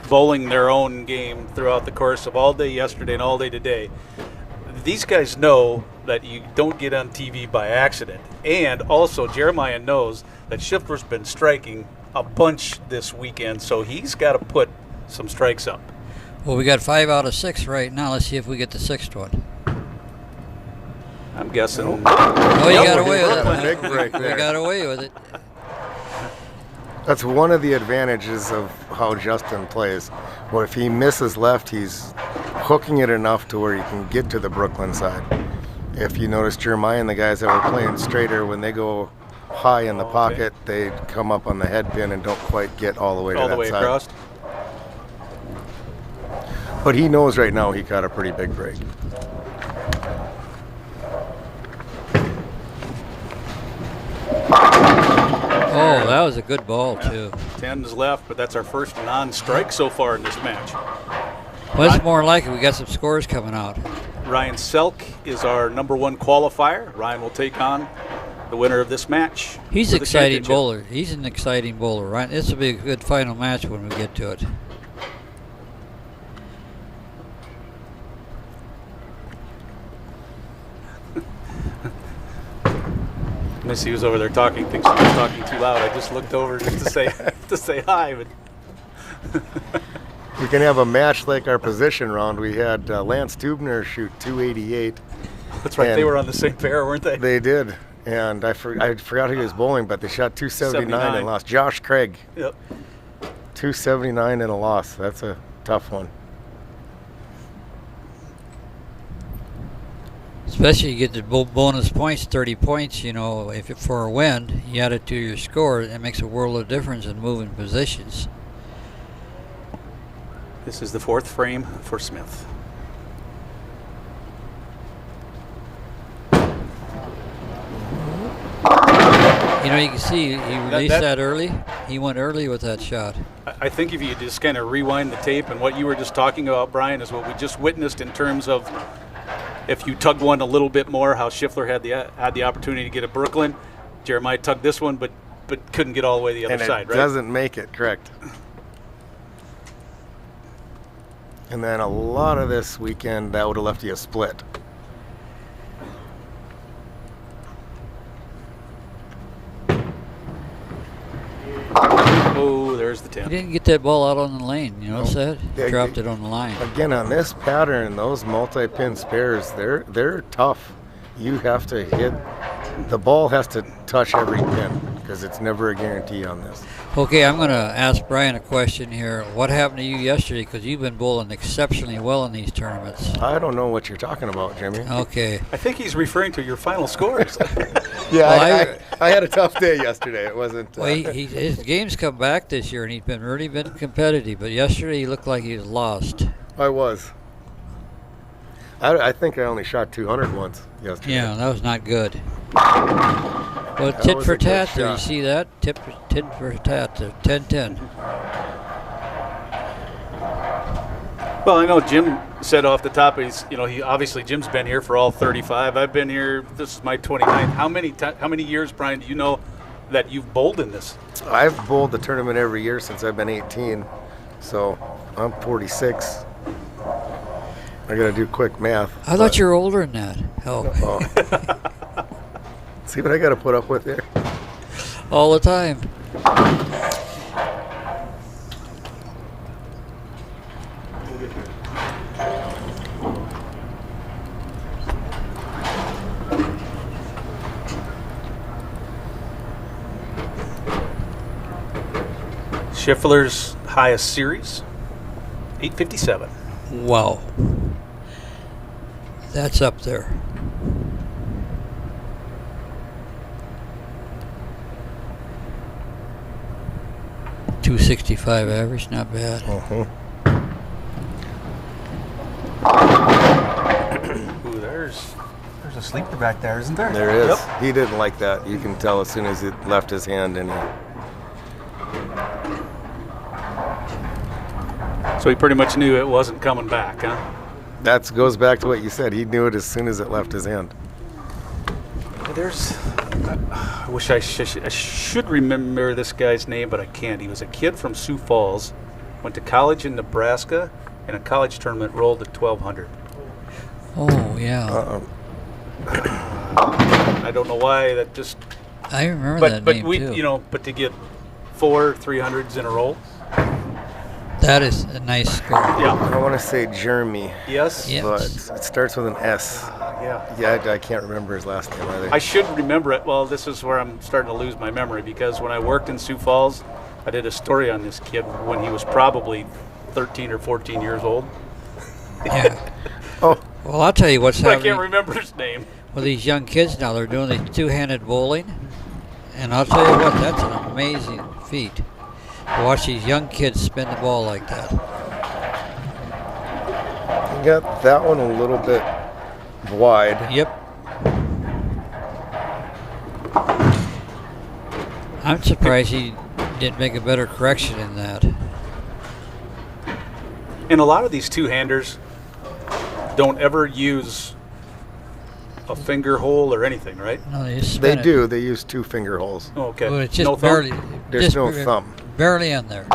bowling their own game throughout the course of all day yesterday and all day today, these guys know that you don't get on TV by accident. And also, Jeremiah knows that Schiffler's been striking a bunch this weekend, so he's got to put some strikes up. Well, we got 5 out of 6 right now. Let's see if we get the 6th one. I'm guessing. Oh, you got away with Brooklyn, it. big break You there. got away with it. That's one of the advantages of how Justin plays. Well, if he misses left, he's hooking it enough to where he can get to the Brooklyn side. If you notice Jeremiah and the guys that were playing straighter, when they go high in the pocket, they come up on the head pin and don't quite get all the way to all that the way side. across. But he knows right now he got a pretty big break. Oh, that was a good ball, too. 10 is left, but that's our first non-strike so far in this match. Well, it's more like it. We got some scores coming out. Ryan Selvik is our number 1 qualifier. Ryan will take on the winner of this match. He's for an the exciting championship. bowler. He's an exciting bowler, right? This will be a good final match when we get to it. Missy was over there talking, thinks she was talking too loud. I just looked over just to say hi. But We can have a match like our position round. We had Lance Tubner shoot 288. that's right, they And were on the same pair, weren't they? They did. And I forgot who was bowling, but they shot 279 79. and lost. Josh Craig, Yep. 279 and a loss. That's a tough one. Especially you get the bonus points, 30 points, if it for a win, you add it to your score, it makes a world of difference in moving positions. This is the 4th frame for Smith. You can see he released that early. He went early with that shot. I think if you just kind of rewind the tape, and what you were just talking about, Brian, is what we just witnessed in terms of if you tugged one a little bit more, how Schiffler had the opportunity to get a Brooklyn. Jeremiah tugged this one, but couldn't get all the way to the other side, right? Doesn't make it, correct. And then a lot of this weekend, that would have left you a split. Oh, there's the 10. He didn't get that ball out on the lane. You notice that? He Yeah, dropped it on the line. Again, on this pattern, those multi-pin spares, they're tough. You have to hit, the ball has to touch every pin because it's never a guarantee on this. Okay, I'm going to ask Brian a question here. What happened to you yesterday? Because you've been bowling exceptionally well in these tournaments. I don't know what you're talking about, Jimmy. Okay. I think he's referring to your final scores. Yeah, Well, I had a tough day yesterday. It wasn't. Well, his game's come back this year, and he's been really been competitive. But yesterday, he looked like he was lost. I was. I think I only shot 200 once yesterday. Yeah, that was not good. Well, tit was for a good tat there. You shot. see that? Tit for tat there. 10-10. Well, I know Jim said off the top, Jim's been here for all 35. I've been here. This is my 29th. How many years, Brian, do you know that you've bowled in this? I've bowled the tournament every year since I've been 18, so I'm 46. I gotta do quick math. I thought you were older than that. Oh, Oh. See what I gotta put up with here? all the time. Schiffler's highest series, 857. Wow. That's up there. .265 average, not bad. Ooh, there's a sleeper back there, isn't there? There is. Yep. He didn't like that. You can tell as soon as it left his hand, and So he pretty much knew it wasn't coming back, huh? that goes back to what you said. He knew it as soon as it left his hand. I wish I should remember this guy's name, but I can't. He was a kid from Sioux Falls, went to college in Nebraska, and a college tournament rolled at 1200. Oh, yeah. I don't know why that just. I remember that name too. But to get 4 300s in a row. That is a nice score. Yeah. I want to say Jeremy, Yes. Yeah. but it starts with an S. Yeah. Yeah, I can't remember his last name either. I should remember it. Well, this is where I'm starting to lose my memory because when I worked in Sioux Falls, I did a story on this kid when he was probably 13 or 14 years old. Yeah. Oh, Well, I'll tell you what's But I happening can't remember his name. with these young kids now. They're doing the two-handed bowling, and I'll tell you what, that's an amazing feat. To watch these young kids spin the ball like that. you got that one a little bit wide. Yep. I'm surprised he didn't make a better correction in that. And a lot of these two-handers don't ever use a finger hole or anything, right? No, they just They spin it. do. They use 2 finger holes. Oh, okay. But it's just No thumb? barely. There's just no thumb. Barely in there.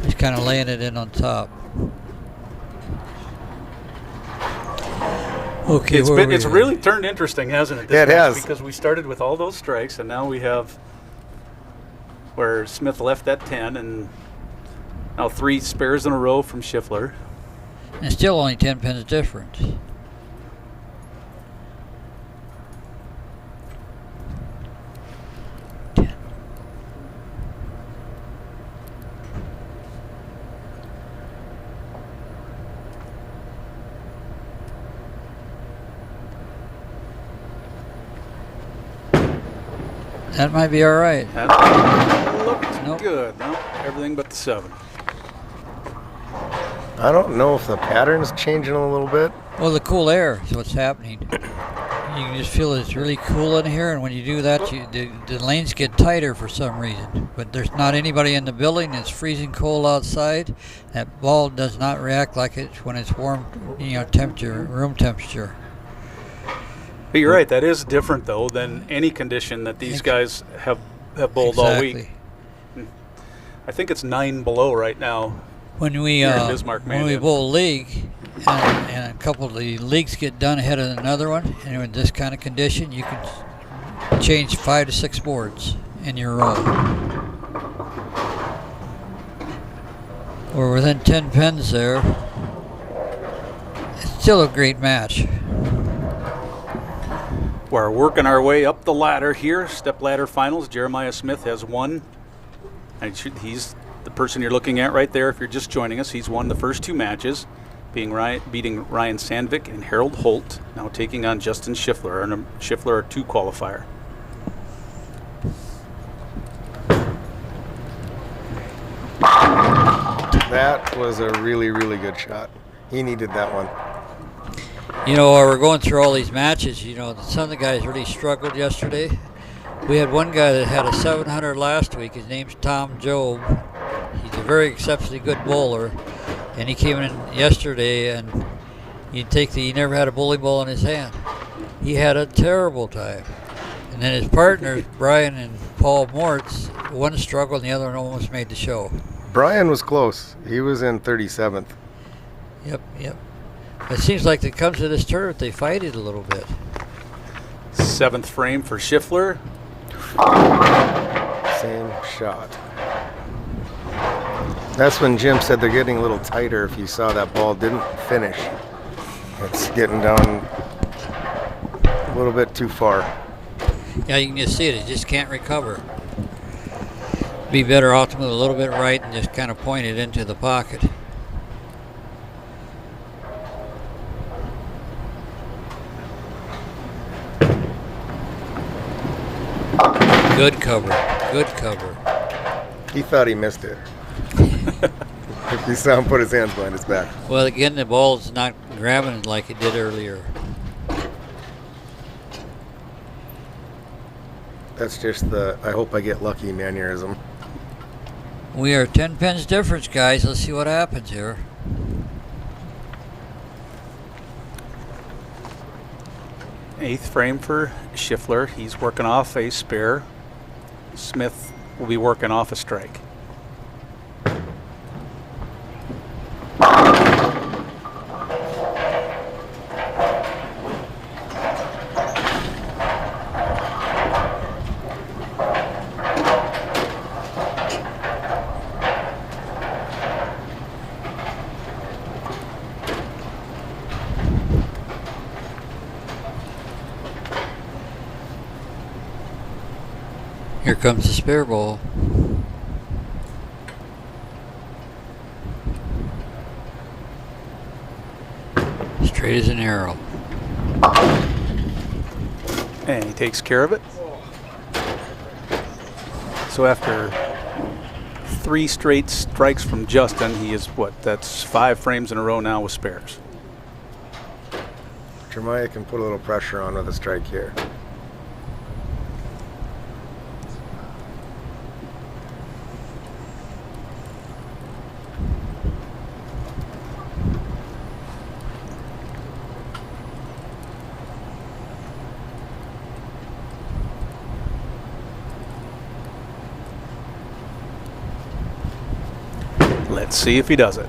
Just kind of laying it in on top. Okay, It's really turned interesting, hasn't it? This Yeah, it match? has. Because we started with all those strikes, and now we have where Smith left at 10, and now 3 spares in a row from Schiffler. And still only 10 pins difference. That might be all right. That looked Nope. good. No, everything but the 7. I don't know if the pattern's changing a little bit. Well, the cool air is what's happening. You can just feel it's really cool in here, and when you do that, the lanes get tighter for some reason. But there's not anybody in the building. It's freezing cold outside. That ball does not react like it when it's warm, temperature, room temperature. But you're right. That is different though than any condition that these guys have bowled all week. I think it's 9 below right now. When we bowl league, and a couple of the leagues get done ahead of another one, and in this kind of condition, you can change 5 to 6 boards in your row. We're within 10 pins there. It's still a great match. We're working our way up the ladder here. Step ladder finals. Jeremiah Smith has won. And he's the person you're looking at right there. If you're just joining us, he's won the first 2 matches, beating Ryan Sandvik and Harold Holt. Now taking on Justin Schiffler, and a Schiffler 2 qualifier. That was a really, really good shot. He needed that one. While we're going through all these matches, some of the guys really struggled yesterday. We had one guy that had a 700 last week. His name's Tom Jobe. He's a very exceptionally good bowler, and he came in yesterday, and he never had a bowling ball in his hand. He had a terrible time. And then his partners, Brian and Paul Mortz, one struggled and the other one almost made the show. Brian was close. He was in 37th. Yep. It seems like it comes to this tournament, they fight it a little bit. 7th frame for Schiffler. Same shot. That's when Jim said they're getting a little tighter. If you saw that ball didn't finish, it's getting down a little bit too far. Yeah, you can just see it. It just can't recover. Be better off to move a little bit right and just kind of point it into the pocket. Good cover. He thought he missed it. If you saw him put his hands behind his back. Well, again, the ball's not grabbing it like it did earlier. That's just the I hope I get lucky mannerism. We are 10 pins difference, guys. Let's see what happens here. Eighth frame for Schiffler. He's working off a spare. Smith will be working off a strike. Here comes the spare ball. Straight as an arrow. And he takes care of it. So after 3 straight strikes from Justin, he is that's 5 frames in a row now with spares. Jeremiah can put a little pressure on with a strike here. Let's see if he does it.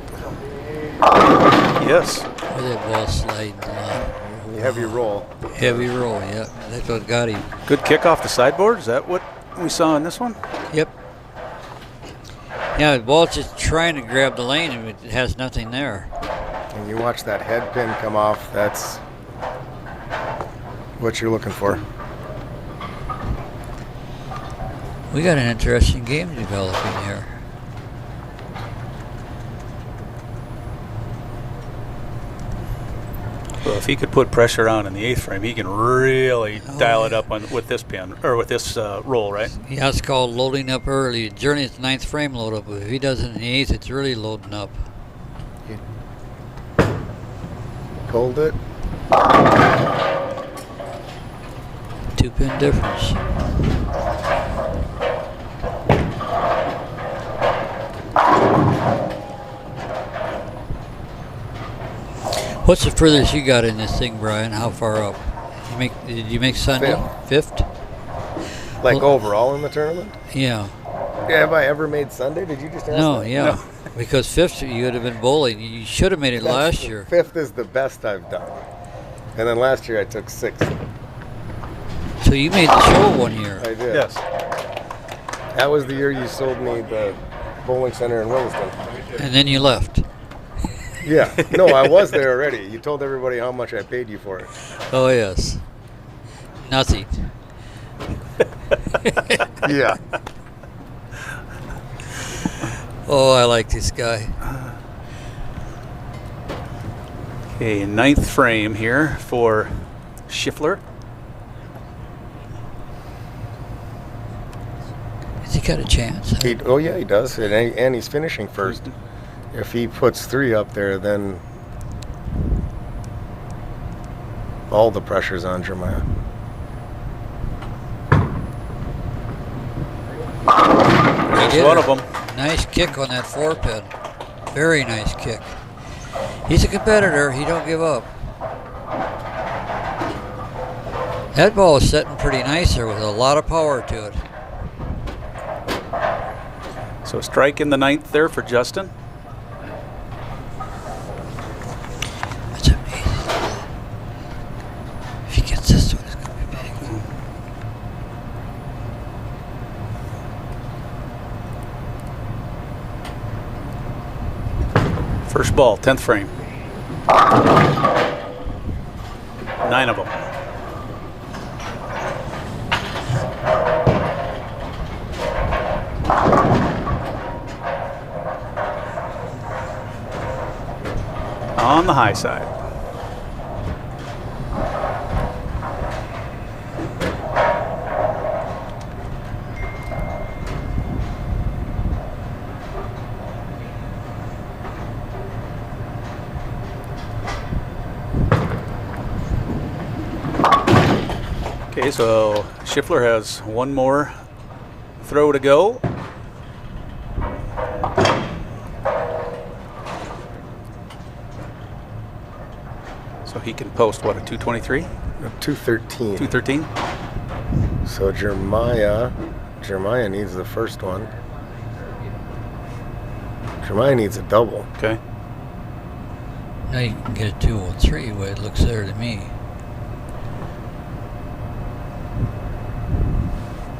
Yes. Where that ball sliding along. Heavy roll. Heavy roll, yep. That's what got him. Good kick off the sideboard. Is that what we saw in this one? Yep. Yeah, the ball's just trying to grab the lane and it has nothing there. And you watch that head pin come off, that's what you're looking for. We got an interesting game developing here. Well, if he could put pressure on in the 8th frame, he can really dial it up with this pin or with this roll, right? Yeah, it's called loading up early. Journey is the 9th frame load up. If he does it in the 8th, it's really loading up. Hold it. 2-pin difference. What's the furthest you got in this thing, Brian? How far up? Did you make Sunday? Fifth? Like overall in the tournament? Yeah. Yeah, have I ever made Sunday? Did you just ask No, that? yeah. No. Because fifth, you would have been bowling. You should have made it last year. Fifth is the best I've done. And then last year I took sixth. So you made the show one year. I did. Yes. That was the year you sold me the bowling center in Williston. And then you left. Yeah. No, I was there already. You told everybody how much I paid you for it. Oh, yes. Nothing. Yeah. Oh, I like this guy. Okay, 9th frame here for Schiffler. Has he got a chance? Oh, yeah, he does. And he's finishing first. If he puts 3 up there, then all the pressure's on Jeremiah. That's one of them. Nice kick on that 4-pin. Very nice kick. He's a competitor. He don't give up. That ball is setting pretty nice there with a lot of power to it. So strike in the 9th there for Justin. That's amazing. If he gets this one, it's going to be big. First ball, 10th frame. 9 of them. On the high side. Okay, so Schiffler has one more throw to go. So he can post, what, a 223? 213. 213? So Jeremiah needs the first one. Jeremiah needs a double. Okay. Now you can get a 203 the way it looks there to me.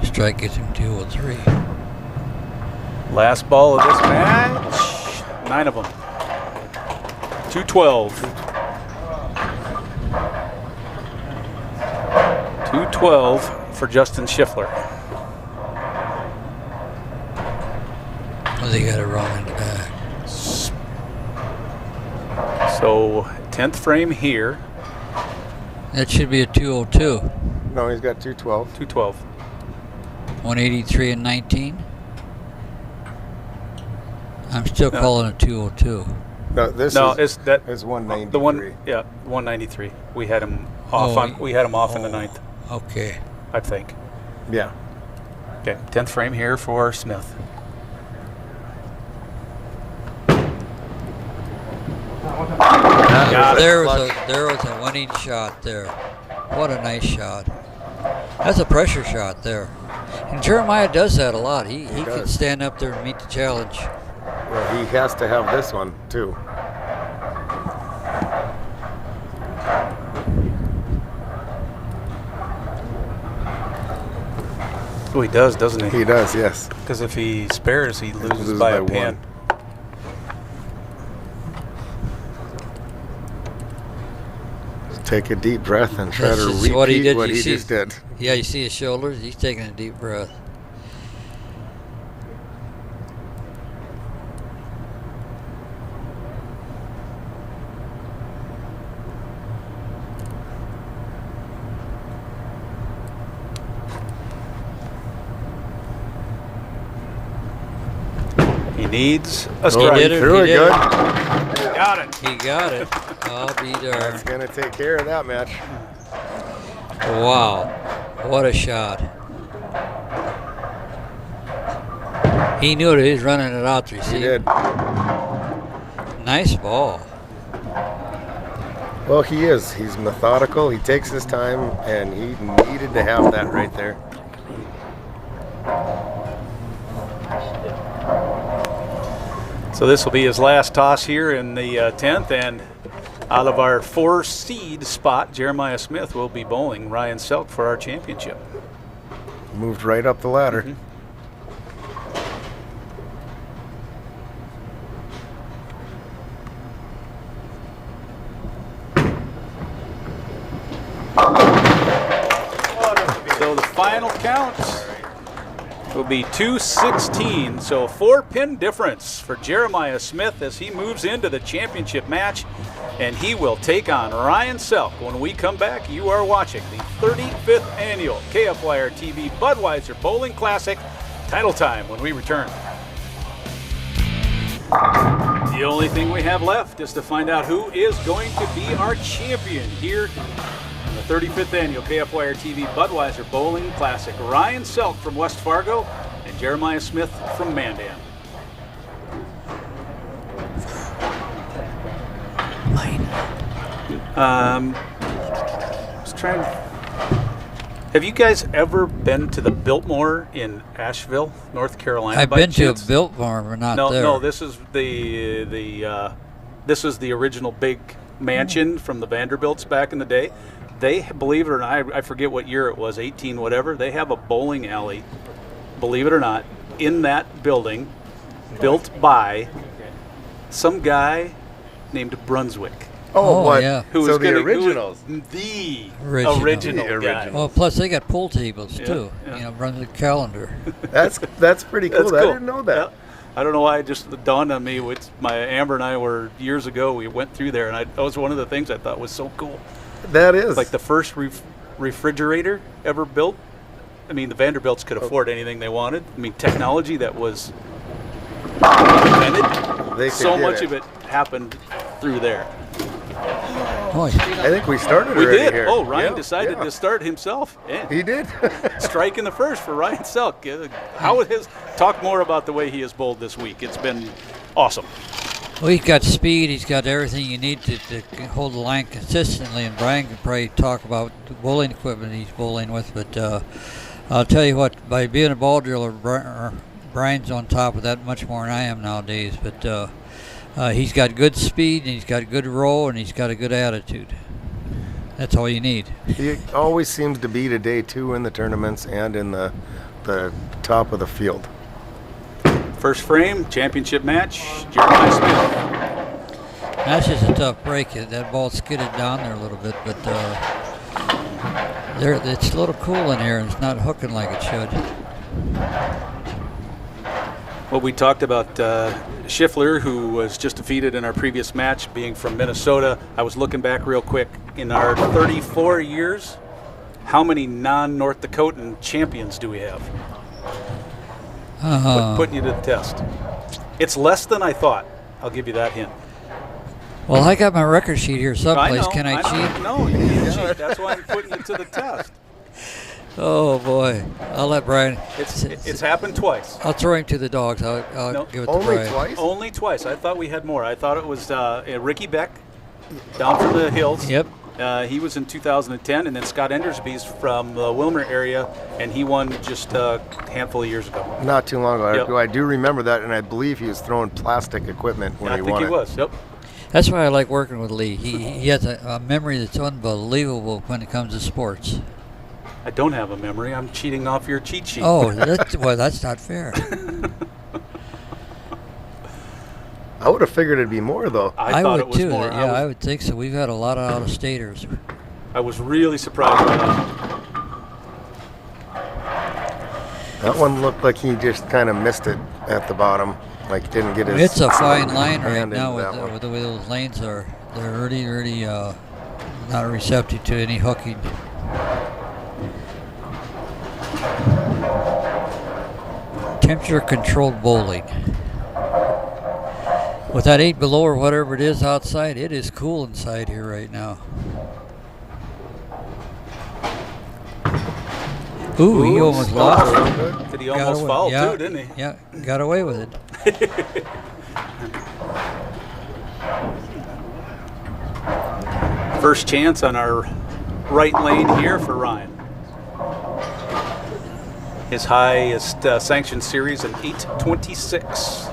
Strike gets him 203. Last ball of this match. 9 of them. 212. 212 for Justin Schiffler. Oh, they got it wrong in the back. So 10th frame here. That should be a 202. No, he's got 212. 212. 183 and 19. I'm still calling it 202. No, this is that is 193. the one? Yeah, 193. We had him off we had him off in the 9th. Okay. I think. Yeah. Okay, 10th frame here for Smith. There was a 1-inch shot there. What a nice shot. That's a pressure shot there. And Jeremiah does that a lot. He can stand up there and meet the challenge. Well, he has to have this one too. Oh, he does, doesn't he? He does, yes. Because if he spares, he loses by a pin. Take a deep breath and try to repeat what he did. just did. Yeah, you see his shoulders? He's taking a deep breath. He needs a strike. He did it. Threw it good. Got it. He got it. I'll be That's darned. going to take care of that match. Wow. What a shot. He knew it. He was running it out there. He did. Nice ball. Well, he is. He's methodical. He takes his time, and he needed to have that right there. So this will be his last toss here in the 10th, and out of our 4 seed spot, Jeremiah Smith will be bowling Ryan Selvik for our championship. Moved right up the ladder. Mm-hmm. So the final count will be 216. So a 4-pin difference for Jeremiah Smith as he moves into the championship match, and he will take on Ryan Selvik. When we come back, you are watching the 35th annual KFYR TV Budweiser Bowling Classic title time when we return. The only thing we have left is to find out who is going to be our champion here in the 35th annual KFYR TV Budweiser Bowling Classic. Ryan Selvik from West Fargo and Jeremiah Smith from Mandan. I was trying to... Have you guys ever been to the Biltmore in Asheville, North Carolina? I've been to a Biltmore, but not there. No, this is this is the original big mansion from the Vanderbilts back in the day. They, believe it or not, I forget what year it was, 18 whatever. They have a bowling alley, believe it or not, in that building, built by some guy named Brunswick. Oh, what? Yeah. So the originals. The Original. original guy. Well, plus they got pool tables Yeah, too. yeah. You know, run the calendar. That's pretty cool. That's cool. I didn't know that. Yeah. I don't know why it just dawned on me. With Amber and I were years ago. We went through there, and that was one of the things I thought was so cool. That is. Like the first refrigerator ever built. I mean, the Vanderbilts could afford anything they wanted. I mean, technology that was invented. They could So get much it. of it happened through there. Boy, I think we started We already did. here. Oh, Ryan Yeah, decided yeah. to start himself. Yeah. He did. Strike in the first for Ryan Selvik. How it has talk more about the way he has bowled this week. It's been awesome. well, he's got speed. He's got everything you need to hold the line consistently. And Brian can probably talk about the bowling equipment he's bowling with. But I'll tell you what, by being a ball driller, Brian's on top of that much more than I am nowadays. But he's got good speed, and he's got good roll, and he's got a good attitude. That's all you need. He always seems to be today too in the tournaments and in the top of the field. First frame, championship match, Jeremiah Smith. That's just a tough break. That ball skidded down there a little bit, but it's a little cool in here, and it's not hooking like it should. Well, we talked about Schiffler, who was just defeated in our previous match, being from Minnesota. I was looking back real quick. In our 34 years, how many non-North Dakotan champions do we have? Putting you to the test. It's less than I thought. I'll give you that hint. Well, I got my record sheet here someplace. Can I cheat? No, you can't cheat. That's why I'm putting you to the test. Oh boy, I'll let Brian. It's happened twice. I'll throw him to the dogs. I'll No, give it to Only Brian. twice? Only twice. I thought we had more. I thought it was Ricky Beck down from the hills. Yep. He was in 2010, and then Scott Endersby's from the Wilmer area, and he won just a handful of years ago. Not too long ago. Yep. I do remember that, and I believe he was throwing plastic equipment when I he think won he it. was. Yep. That's why I like working with Lee. He has a memory that's unbelievable when it comes to sports. I don't have a memory. I'm cheating off your cheat sheet. Oh, that's not fair. I would have figured it'd be more though. I thought would it was too. more. Yeah, I would think so. We've had a lot of out-of-staters. I was really surprised by that. That one looked like he just kind of missed it at the bottom, like didn't get his. It's a fine line right hand now into that one. with the way those lanes are. They're really not receptive to any hooking. Temperature-controlled bowling. With that 8 below or whatever it is outside, it is cool inside here right now. Ooh, he almost lost. Did he almost foul too, didn't he? Yeah, got away with it. First chance on our right lane here for Ryan. His highest sanctioned series, an 826.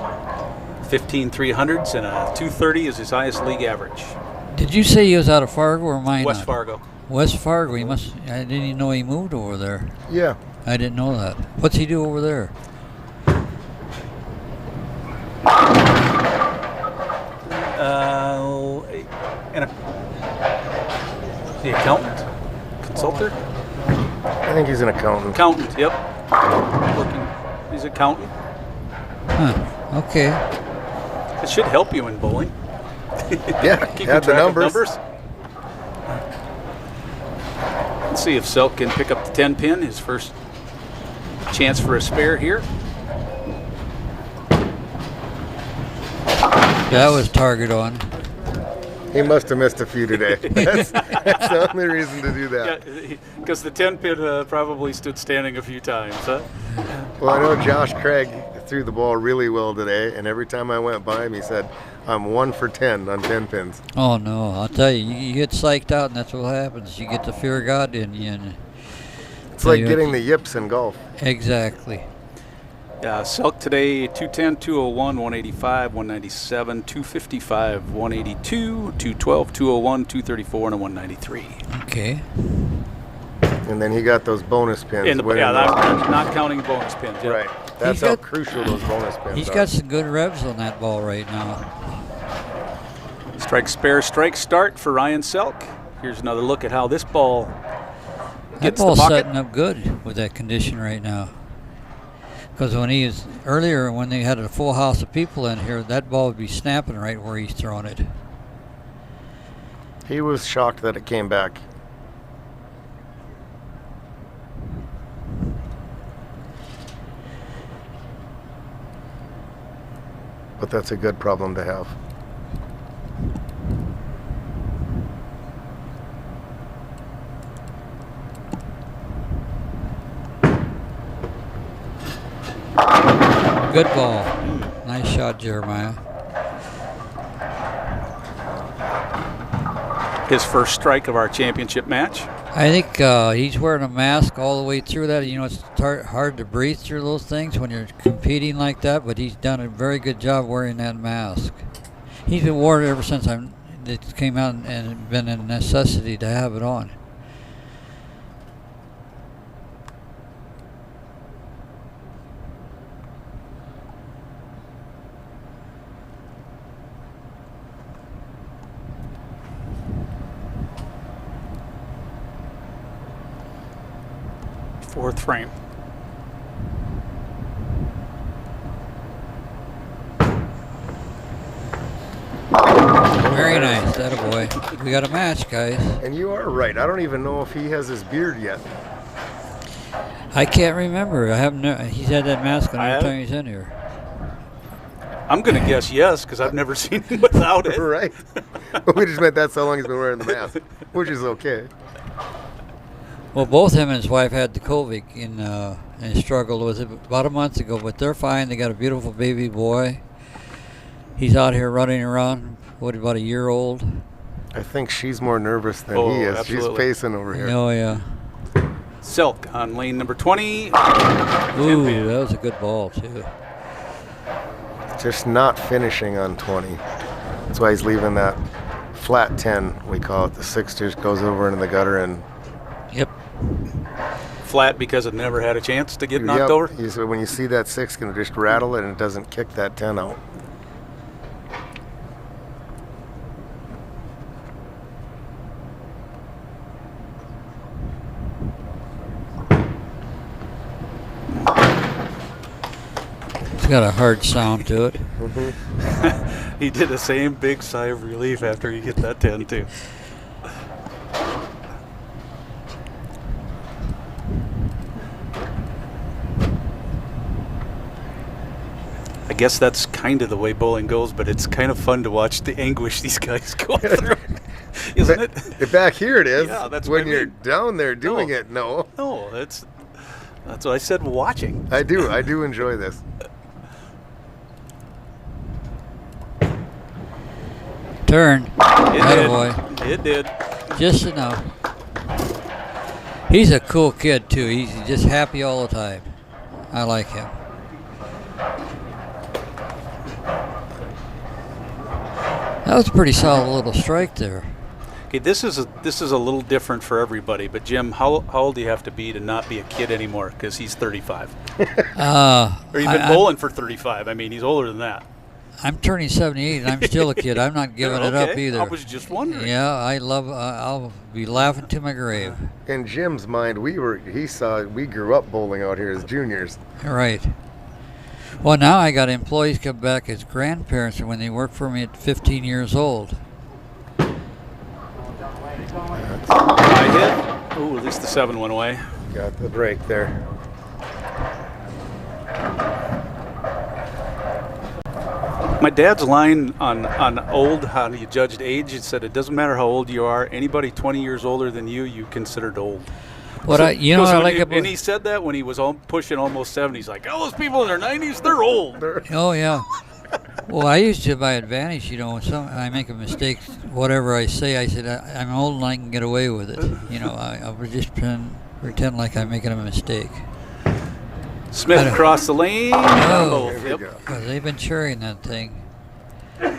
15 300s and a 230 is his highest league average. Did you say he was out of Fargo or Minot? West Fargo. West Fargo. He must. I didn't even know he moved over there. Yeah. I didn't know that. What's he do over there? And the accountant, consultant. I think he's an accountant. Accountant. Yep. He's accountant. Huh. Okay. It should help you in bowling. Yeah. Keeping Had the track of numbers. Let's see if Selvik can pick up the 10 pin. His first chance for a spare here. That was target on. He must have missed a few today. That's the only reason to do that. Yeah, because the 10 pin probably stood standing a few times, huh? Well, I know Josh Craig threw the ball really well today, and every time I went by him, he said, I'm 1 for 10 on 10 pins. Oh no! I'll tell you, you get psyched out, and that's what happens. You get the fear of God in you. And It's like getting the yips in golf. Exactly. Selvik today, 210, 201, 185, 197, 255, 182, 212, 201, 234, and a 193. Okay. And then he got those bonus pins. Not counting bonus pins. Yeah. Right. That's how crucial those bonus pins He's are. got some good revs on that ball right now. Strike, spare, strike, start for Ryan Selvik. Here's another look at how this ball That gets ball's the pocket. setting up good with that condition right now. Because when he was earlier, when they had a full house of people in here, that ball would be snapping right where he's throwing it. He was shocked that it came back. But that's a good problem to have. Good ball. Nice shot, Jeremiah. His first strike of our championship match. I think he's wearing a mask all the way through that. You know, it's hard to breathe through those things when you're competing like that, but he's done a very good job wearing that mask. He's been wearing it ever since it came out and been a necessity to have it on. Fourth frame. Very nice, attaboy. We got a match, guys. And you are right. I don't even know if he has his beard yet. I can't remember. I haven't. He's had that mask on every time he's in here. I'm going to guess yes, because I've never seen him without it. Right. We just meant that's how long he's been wearing the mask, which is okay. Well, both him and his wife had the COVID and struggled with it about a month ago, but they're fine. They got a beautiful baby boy. He's out here running around, about a year old? I think she's more nervous than he is. Absolutely. She's pacing over here. Oh, yeah. Selvik on lane number 20. Ooh, that was a good ball, too. Just not finishing on 20. That's why he's leaving that flat 10, we call it. The 6 just goes over into the gutter and... Yep. Flat because it never had a chance to get knocked over? So when you see that 6, can just rattle it and it doesn't kick that 10 out. It's got a hard sound to it. He did the same big sigh of relief after he hit that 10 too. I guess that's kind of the way bowling goes, but it's kind of fun to watch the anguish these guys go through, isn't it? Back here it is. Yeah, that's when what I you're mean. down there doing it. No. No, that's That's what I said, watching. I do enjoy this. Turn. It did. It did. Just enough. He's a cool kid too. He's just happy all the time. I like him. That was a pretty solid little strike there. Okay, this is a little different for everybody. But Jim, how old do you have to be to not be a kid anymore? Because he's 35. Or you've been bowling for 35. I mean, he's older than that. I'm turning 78, and I'm still a kid. I'm not giving it up either. I was just wondering. Yeah, I'll be laughing to my grave. In Jim's mind, we grew up bowling out here as juniors. Right. Well, now I got employees come back as grandparents when they work for me at 15 years old. I hit. Ooh, at least the 7 went away. Got the break there. My dad's line on old, how you judged age, it said it doesn't matter how old you are. Anybody 20 years older than you considered old. What I like about, and he said that when he was pushing almost 70. He's like, oh, those people in their 90s, they're old. Oh yeah. Well, I used to, by advantage, when I make a mistake, whatever I say, I said I'm old and I can get away with it. I would just pretend like I'm making a mistake. Smith across the lane. Oh, Yep. Because they've been cheering that thing. Okay,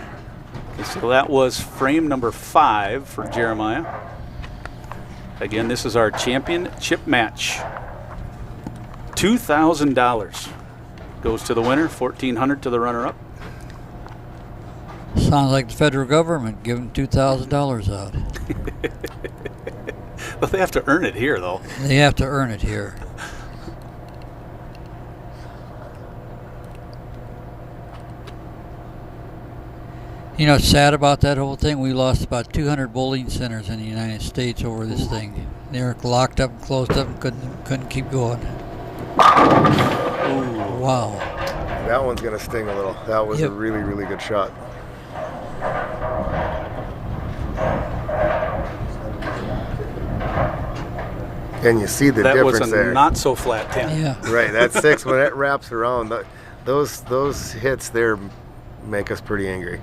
so that was frame number 5 for Jeremiah. Again, this is our championship match. $2,000 goes to the winner, $1,400 to the runner-up. Sounds like the federal government giving $2,000 out. Well, they have to earn it here, though. They have to earn it here. It's sad about that whole thing. We lost about 200 bowling centers in the United States over this thing. They were locked up and closed up and couldn't keep going. Ooh. Wow. That one's going to sting a little. That was a really, really good shot. And you see the difference there. That was a not so flat 10. Yeah. Right, that 6, when it wraps around, those hits there make us pretty angry.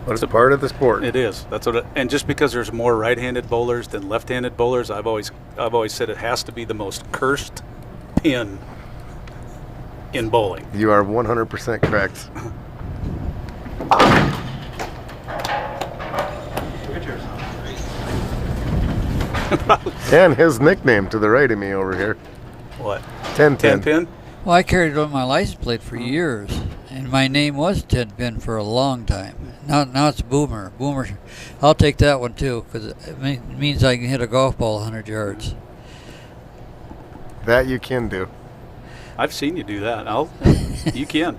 But it's a part of the sport. It is. That's what. And just because there's more right-handed bowlers than left-handed bowlers, I've always said it has to be the most cursed pin in bowling. You are 100% correct. And his nickname to the right of me over here. What? 10 pin. 10 pin? Well, I carried it on my license plate for years, and my name was 10 pin for a long time. Now it's Boomer. Boomer. I'll take that one too, because it means I can hit a golf ball 100 yards. That you can do. I've seen you do that. You can.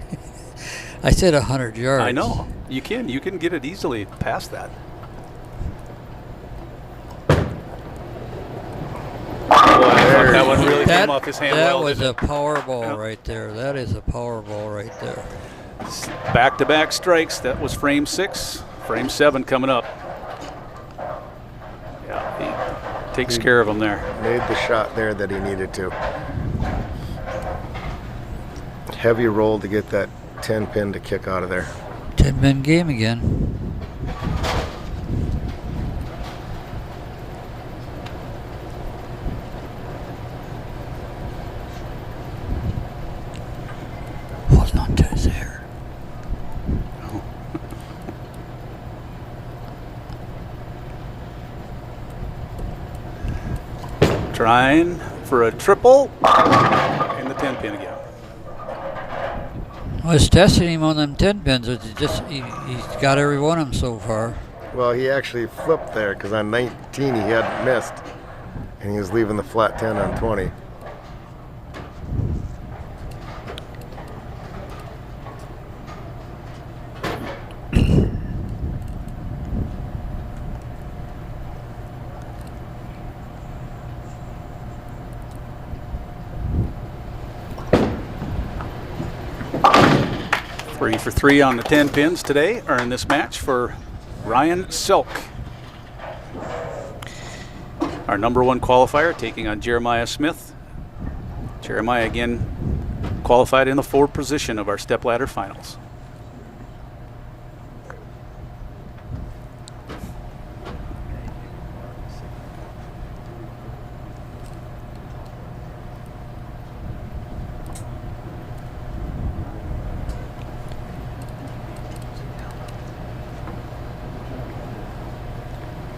I said 100 yards. I know. You can. You can get it easily past that. That one really came off his hand that well. Was didn't a power ball right there. That is a power ball right there. Back-to-back strikes. That was frame 6. Frame 7 coming up. Yeah, he takes care of him there. Made the shot there that he needed to. Heavy roll to get that 10 pin to kick out of there. 10 pin game again. Was not to his hair. Trying for a triple and the 10 pin again. I was testing him on them 10 pins. It's just he's got every one of them so far. Well, he actually flipped there because on 19 he had missed, and he was leaving the flat 10 on 20. Three for 3 on the 10 pins today, or in this match for Ryan Silk. Our number 1 qualifier taking on Jeremiah Smith. Jeremiah again qualified in the 4th position of our stepladder finals.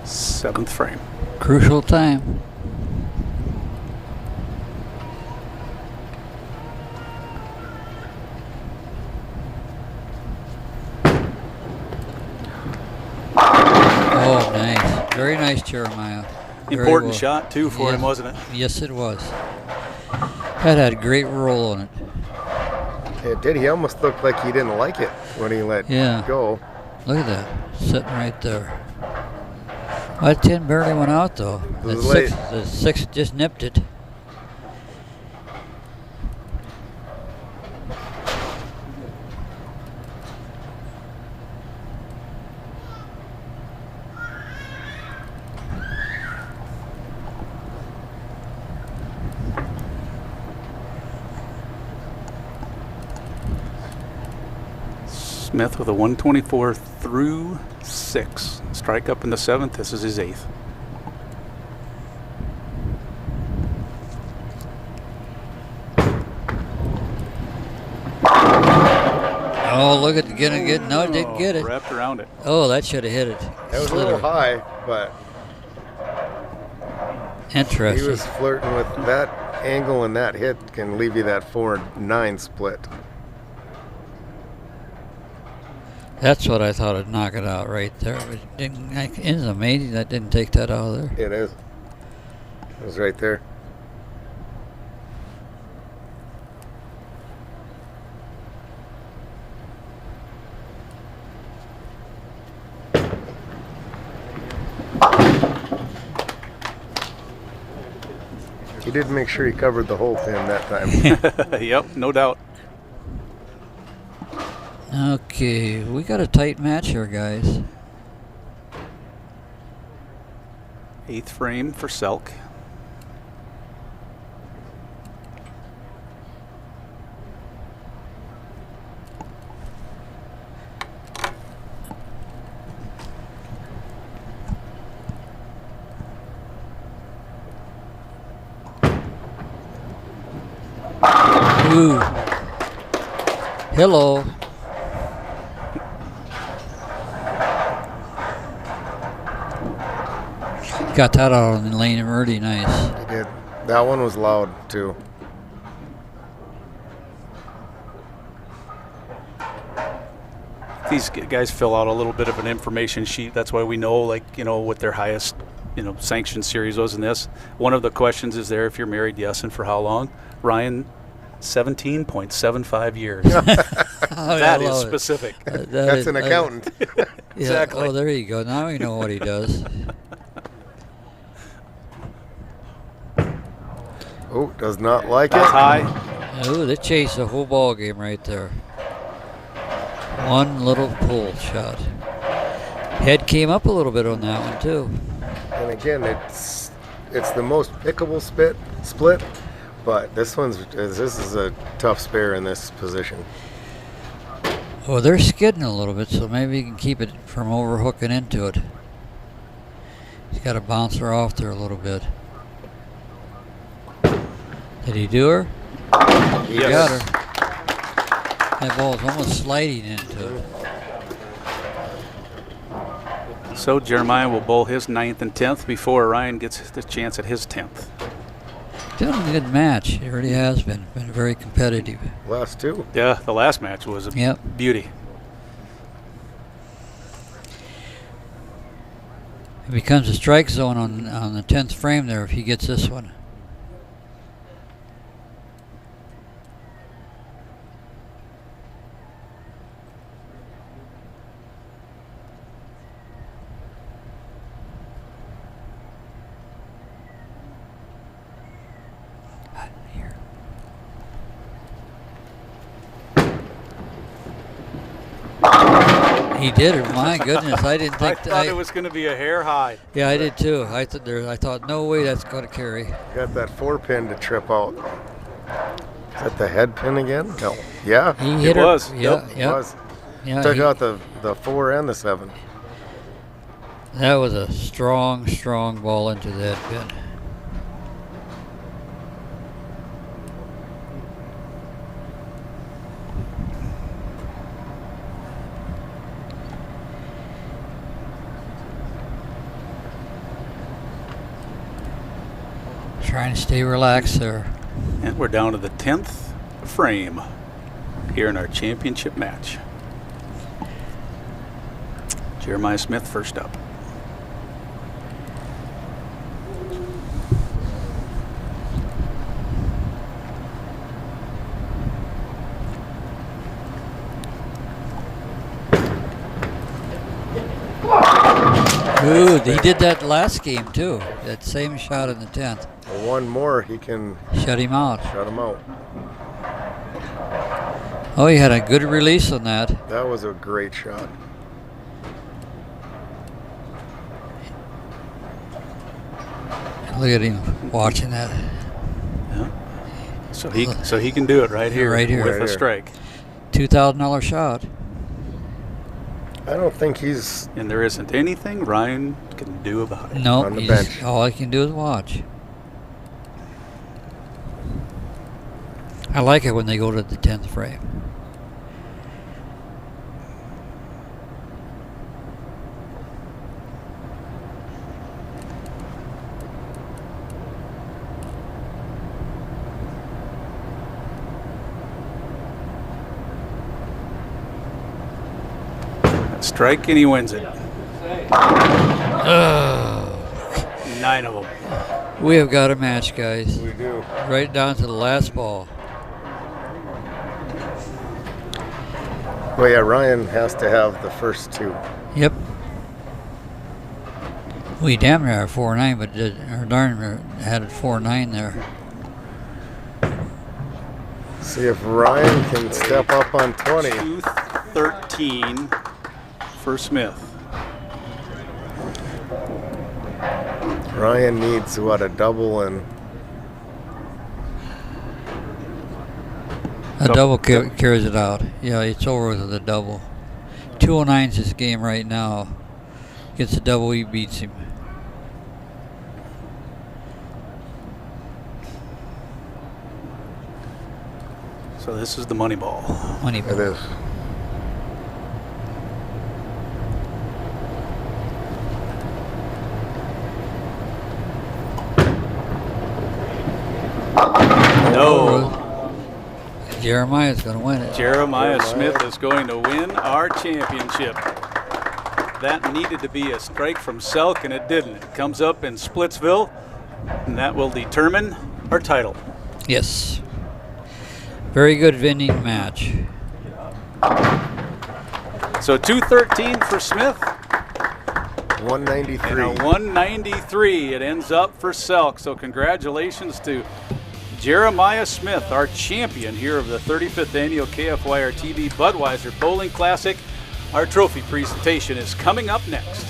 Seventh frame. Crucial time. Oh, nice. Very nice, Jeremiah. Very Important well. shot, too, for him, wasn't it? Yes, it was. That had a great roll on it. It did. He almost looked like he didn't like it when he let go. Look at that. Sitting right there. That 10 barely went out, though. The 6 just nipped it. Smith with a 124 through 6. Strike up in the 7th. This is his 8th. Oh, look at getting it. No, it didn't get it. Wrapped around it. Oh, that should have hit it. That was a little high, but interesting. he was flirting with that angle, and that hit can leave you that 4-9 split. That's what I thought would knock it out right there. But it didn't. It's amazing that didn't take that out of there. It is. It was right there. He did make sure he covered the whole pin that time. Yep, no doubt. Okay, we got a tight match here, guys. 8th frame for Selk. Ooh. Hello. Got that out on the lane really nice. He did. That one was loud too. These guys fill out a little bit of an information sheet. That's why we know, like, you know, what their highest, you know, sanctioned series was in this. One of the questions is there if you're married, yes, and for how long? Ryan, 17.75 years. That is specific. That's an accountant. Exactly. Oh, there you go. Now we know what he does. Oh, does not like That's it. high. Oh, they chased the whole ball game right there. One little pull shot. Head came up a little bit on that one too. And again, it's the most pickable split, but this is a tough spare in this position. Oh, they're skidding a little bit, so maybe you can keep it from overhooking into it. He's got to bounce her off there a little bit. Did he do her? He got her. That ball was almost sliding into it. So Jeremiah will bowl his 9th and 10th before Ryan gets the chance at his 10th. Doing a good match. It really has been. Been very competitive. Last two. Yeah, the last match was a beauty. It becomes a strike zone on the 10th frame there if he gets this one. He did it. My goodness, I didn't I think. thought it was going to be a hair high. Yeah, I did too. I thought, no way that's going to carry. Got that 4-pin to trip out. Is that the head pin again? No. Yeah. He hit her. was. Yeah, It yeah. was. Yeah, Took out the 4 and the 7. that was a strong ball into that pin. Trying to stay relaxed there. And we're down to the 10th frame here in our championship match. Jeremiah Smith first up. Ooh, he did that last game too. That same shot in the 10th. One more, he can Shut him out. shut him out. Oh, he had a good release on that. That was a great shot. Look at him watching that. Yeah. So he can do it right here, Right here. with Right a here. strike. $2,000 shot. I don't think he's And there isn't anything Ryan can do about it. No, On the bench. all I can do is watch. I like it when they go to the 10th frame. Strike and he wins it. 9 of them. We have got a match, guys. we do. Right down to the last ball. Well, yeah, Ryan has to have the first 2. Yep. We damn near are 4-9, but or darn near had it 4-9 there. See if Ryan can step up on 20. 213 for Smith. Ryan needs, what, a double and A double carries it out. Yeah, it's over with the double. 209's this game right now. Gets a double, he beats him. So this is the money ball. Money it ball. is. No. Jeremiah's going to win it. Jeremiah Smith is going to win our championship. That needed to be a strike from Selk, and it didn't. It comes up in Splitsville, and that will determine our title. Yes. Very good vending match. So 213 for Smith, 193. and a 193 it ends up for Selk. So congratulations to Jeremiah Smith, our champion here of the 35th annual KFYR TV Budweiser Bowling Classic. Our trophy presentation is coming up next.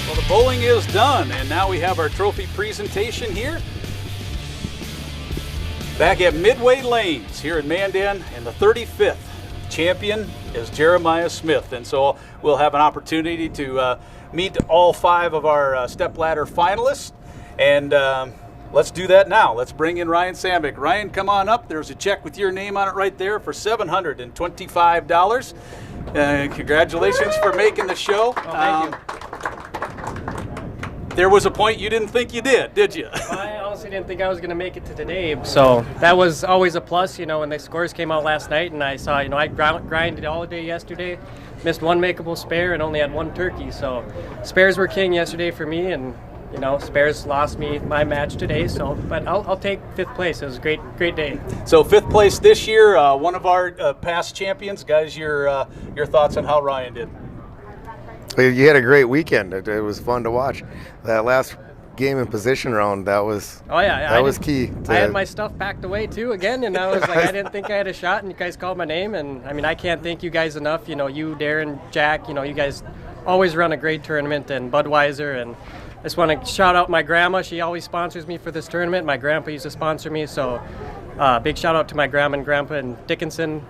Well, the bowling is done, and now we have our trophy presentation here. Back at Midway Lanes here in Mandan, and the 35th champion is Jeremiah Smith. And so we'll have an opportunity to meet all 5 of our stepladder finalists. And let's do that now. Let's bring in Ryan Sandvik. Ryan, come on up. There's a check with your name on it right there for $725. Congratulations for making the show. Thank you. There was a point you didn't think you did you? I honestly didn't think I was going to make it to today, so that was always a plus, when the scores came out last night and I saw, I grinded all day yesterday, missed one makeable spare and only had 1 turkey, so spares were king yesterday for me, and spares lost me my match today, but I'll take 5th place. It was a great day. So 5th place this year, one of our past champions. Guys, your thoughts on how Ryan did? You had a great weekend. It was fun to watch. That last game and position round, that was that was key. I had my stuff packed away too again, and I was like, I didn't think I had a shot, and you guys called my name, and I mean, I can't thank you guys enough. You, Darren, Jack, you guys always run a great tournament, and Budweiser, and I just want to shout out my grandma. She always sponsors me for this tournament. My grandpa used to sponsor me, so big shout out to my grandma and grandpa and Dickinson.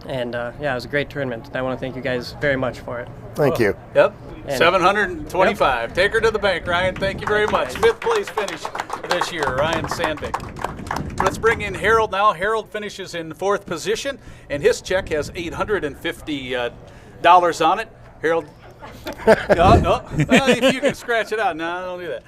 And it was a great tournament. And I want to thank you guys very much for it. Thank you. Yep. 725. Yep. Take her to the bank, Ryan. Thank you very much. 5th place finish this year, Ryan Sandvik. Let's bring in Harold now. Harold finishes in 4th position, and his check has $850 on it. Harold. No. If you can scratch it out. No, don't do that.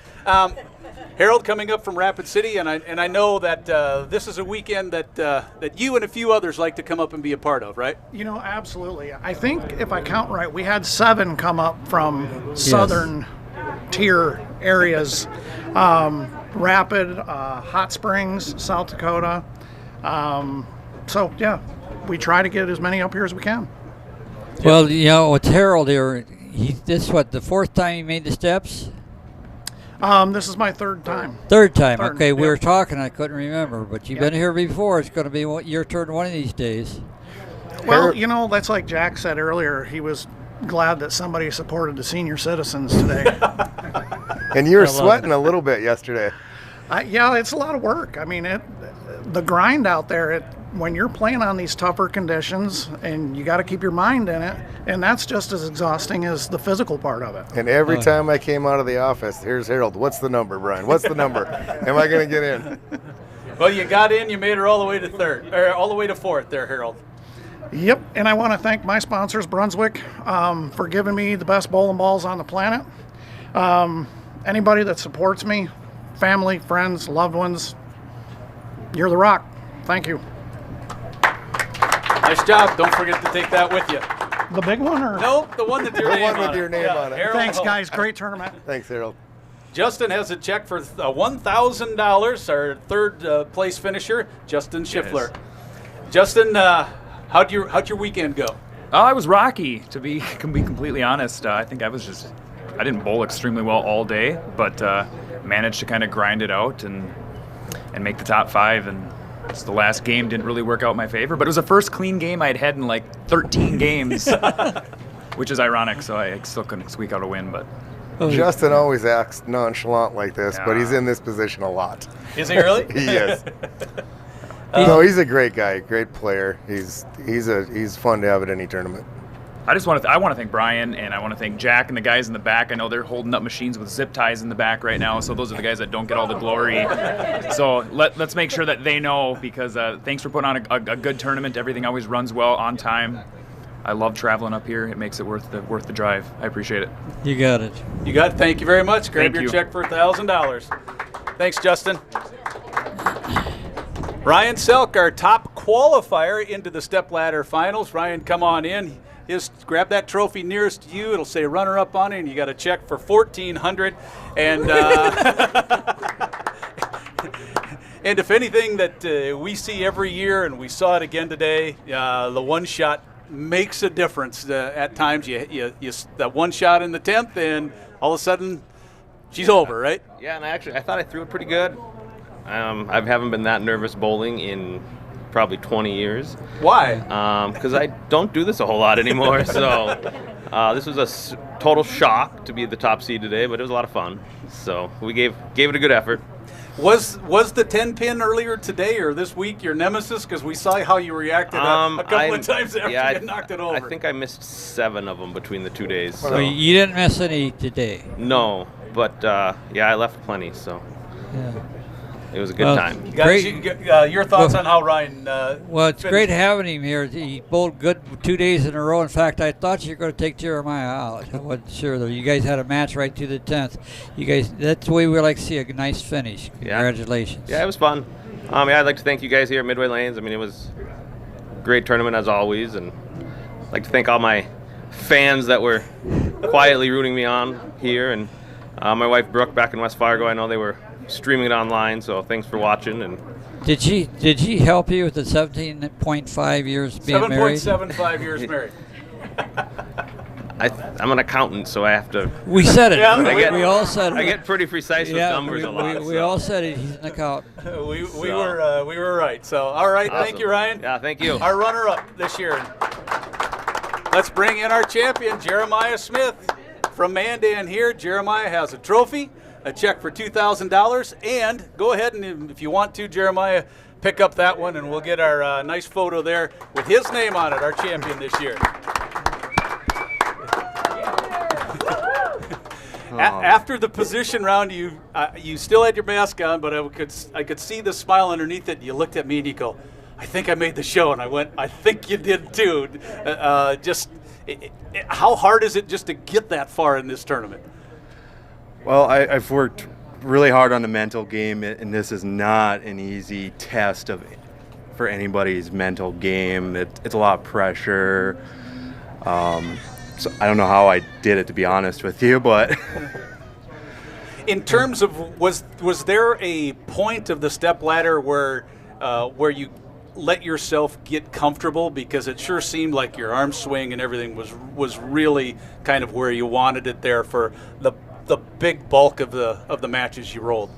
Harold coming up from Rapid City, and I know that this is a weekend that you and a few others like to come up and be a part of, right? Absolutely. I think if I count right, we had 7 come up from southern tier areas. Rapid, Hot Springs, South Dakota. We try to get as many up here as we can. Well, with Harold here, this is the 4th time he made the steps? This is my 3rd time. 3rd time. Third, okay, yep. we were talking, I couldn't remember, but you've been here before. It's going to be your turn one of these days. Well, that's like Jack said earlier. He was glad that somebody supported the senior citizens today. And you were sweating a little bit yesterday. It's a lot of work. I mean, the grind out there, when you're playing on these tougher conditions, and you got to keep your mind in it, and that's just as exhausting as the physical part of it. And every time I came out of the office, here's Harold. What's the number, Brian? What's the number? Am I going to get in? Well, you got in. You made her all the way to 3rd, or all the way to 4th there, Harold. Yep, and I want to thank my sponsors, Brunswick, for giving me the best bowling balls on the planet. Anybody that supports me, family, friends, loved ones, you're the rock. Thank you. Nice job. Don't forget to take that with you. The big one, or? Nope, the one with your name on it. Your name on it. Harold Thanks, Holt. guys. Great tournament. Thanks, Harold. Justin has a check for $1,000, our 3rd place finisher, Justin Schiffler. Yes. Justin, how'd your weekend go? I was rocky, to be completely honest. I think I didn't bowl extremely well all day, but managed to kind of grind it out and make the top 5. And the last game didn't really work out in my favor, but it was the first clean game I'd had in like 13 games, which is ironic. So I still couldn't squeak out a win, but. Justin always acts nonchalant like this, but he's in this position a lot. Is he really? He is. No, he's a great guy, great player. He's fun to have at any tournament. I want to thank Brian, and I want to thank Jack and the guys in the back. I know they're holding up machines with zip ties in the back right now, so those are the guys that don't get all the glory. So let's make sure that they know, because thanks for putting on a good tournament. Everything always runs well on time. I love traveling up here. It makes it worth the drive. I appreciate it. You got it. Thank you very much. Grab Thank your you. check for $1,000. Thanks, Justin. Ryan Selk, our top qualifier into the stepladder finals. Ryan, come on in. Grab that trophy nearest to you. It'll say runner-up on it, and you got a check for $1,400. And and if anything that we see every year, and we saw it again today, the one shot makes a difference. At times, you that one shot in the 10th, and all of a sudden, she's over, right? Yeah, and I thought I threw it pretty good. I haven't been that nervous bowling in probably 20 years. Why? Because I don't do this a whole lot anymore. So this was a total shock to be the top seed today, but it was a lot of fun. So we gave it a good effort. Was the 10-pin earlier today or this week your nemesis? Because we saw how you reacted a couple of times after you knocked it over. I think I missed 7 of them between the 2 days. So. Well, you didn't miss any today. No, but I left plenty. So. Yeah. It was a good time. Guys, your thoughts on how Ryan well, it's great having him here. He bowled good 2 days in a row. In fact, I thought you were going to take Jeremiah out. I wasn't sure, though. You guys had a match right to the 10th. You guys, that's the way we like to see a nice finish. Congratulations. Yeah, it was fun. I'd like to thank you guys here at Midway Lanes. I mean, it was a great tournament as always. And I'd like to thank all my fans that were quietly rooting me on here. And my wife, Brooke, back in West Fargo, I know they were streaming it online, so thanks for watching. And did she help you with the 17.5 years being married? 7.75 years married. I'm an accountant, so I have to. We said it. Yeah. We all said it. I get pretty precise with numbers a lot. We all said it. He's an accountant. We were right. So all right, Awesome. Thank you, Ryan. Yeah, thank you. Our runner-up this year. Let's bring in our champion, Jeremiah Smith from Mandan here. Jeremiah has a trophy, a check for $2,000, and go ahead and, if you want to, Jeremiah, pick up that one, and we'll get our nice photo there with his name on it, our champion this year. After the position round, you still had your mask on, but I could see the smile underneath it. You looked at me and you go, "I think I made the show," and I went, "I think you did too." How hard is it just to get that far in this tournament? Well, I've worked really hard on the mental game, and this is not an easy test for anybody's mental game. It's a lot of pressure. So I don't know how I did it, to be honest with you, but in terms of was there a point of the step ladder where you let yourself get comfortable, because it sure seemed like your arm swing and everything was really kind of where you wanted it there for the big bulk of the matches you rolled?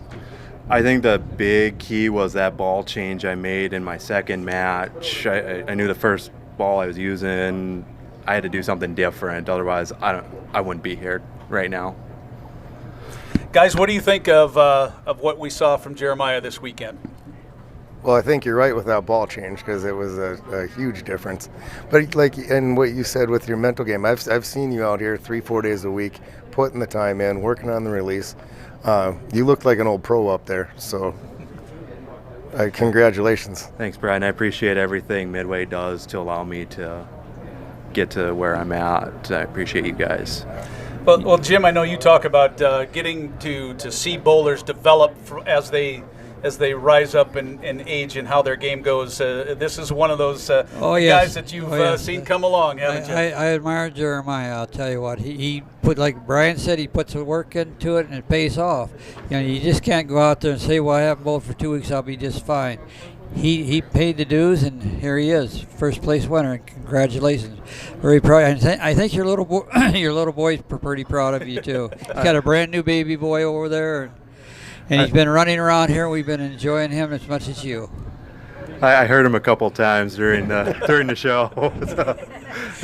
I think the big key was that ball change I made in my second match. I knew the first ball I was using, I had to do something different. Otherwise, I wouldn't be here right now. Guys, what do you think of what we saw from Jeremiah this weekend? Well, I think you're right with that ball change, because it was a huge difference. But and what you said with your mental game, I've seen you out here 3-4 days a week, putting the time in, working on the release. You look like an old pro up there, so congratulations. Thanks, Brian. I appreciate everything Midway does to allow me to get to where I'm at. I appreciate you guys. Well, Jim, I know you talk about getting to see bowlers develop as they rise up in age and how their game goes. This is one of those guys that you've seen come along, haven't you? I admire Jeremiah. I'll tell you what. He put, like Brian said, he puts the work into it and it pays off. You know, you just can't go out there and say, "Well, I haven't bowled for 2 weeks. I'll be just fine." He paid the dues, and here he is, first place winner. Congratulations! Very proud. I think your little boy's pretty proud of you too. He's got a brand new baby boy over there, and he's been running around here. We've been enjoying him as much as you. I heard him a couple times during the show. So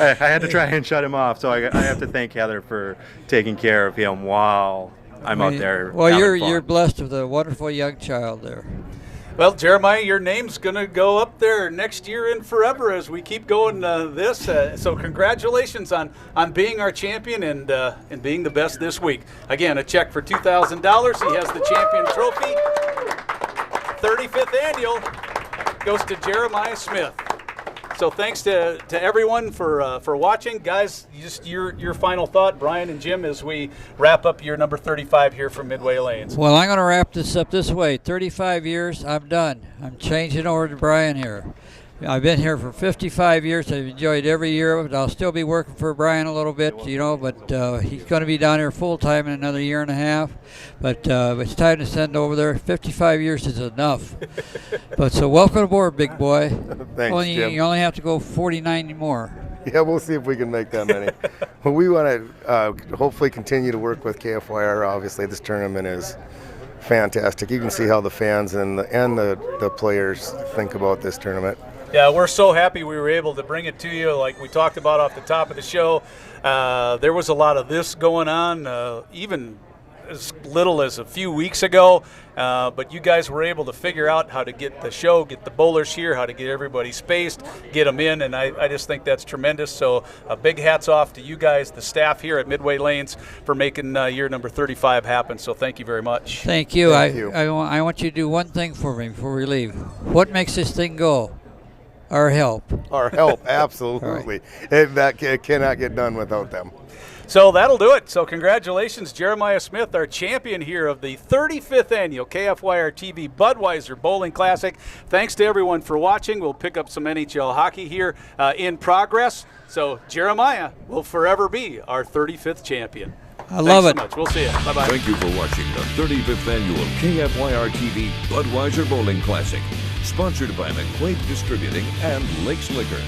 I had to try and shut him off. So I have to thank Heather for taking care of him while I'm out there. Well, you're blessed with a wonderful young child there. Well, Jeremiah, your name's going to go up there next year and forever as we keep going this. So congratulations on being our champion and being the best this week. Again, a check for $2,000. He has the champion trophy. 35th annual goes to Jeremiah Smith. So thanks to everyone for watching. Guys, just your final thought, Brian and Jim, as we wrap up year number 35 here from Midway Lanes. Well, I'm going to wrap this up this way. 35 years, I'm done. I'm changing over to Brian here. I've been here for 55 years. I've enjoyed every year of it. I'll still be working for Brian a little bit, but he's going to be down here full time in another year and a half. But it's time to send over there. 55 years is enough. But so welcome aboard, big boy. Thanks, Jim. You only have to go 49 more. Yeah, we'll see if we can make that many. Well, we want to hopefully continue to work with KFYR. Obviously, this tournament is fantastic. You can see how the fans and the players think about this tournament. Yeah, we're so happy we were able to bring it to you. Like we talked about off the top of the show, there was a lot of this going on, even as little as a few weeks ago. But you guys were able to figure out how to get the show, get the bowlers here, how to get everybody spaced, get them in, and I just think that's tremendous. So big hats off to you guys, the staff here at Midway Lanes, for making year number 35 happen. So thank you very much. Thank you. Thank you. I want you to do one thing for me before we leave. What makes this thing go? Our help. Our help, absolutely. That cannot get done without them. So that'll do it. So congratulations, Jeremiah Smith, our champion here of the 35th annual KFYR TV Budweiser Bowling Classic. Thanks to everyone for watching. We'll pick up some NHL hockey here in progress. So Jeremiah will forever be our 35th champion. I love it. Thanks so much. We'll see you. Bye-bye. Thank you for watching the 35th annual KFYR TV Budweiser Bowling Classic, sponsored by McQuaid Distributing and Lakes Liquor.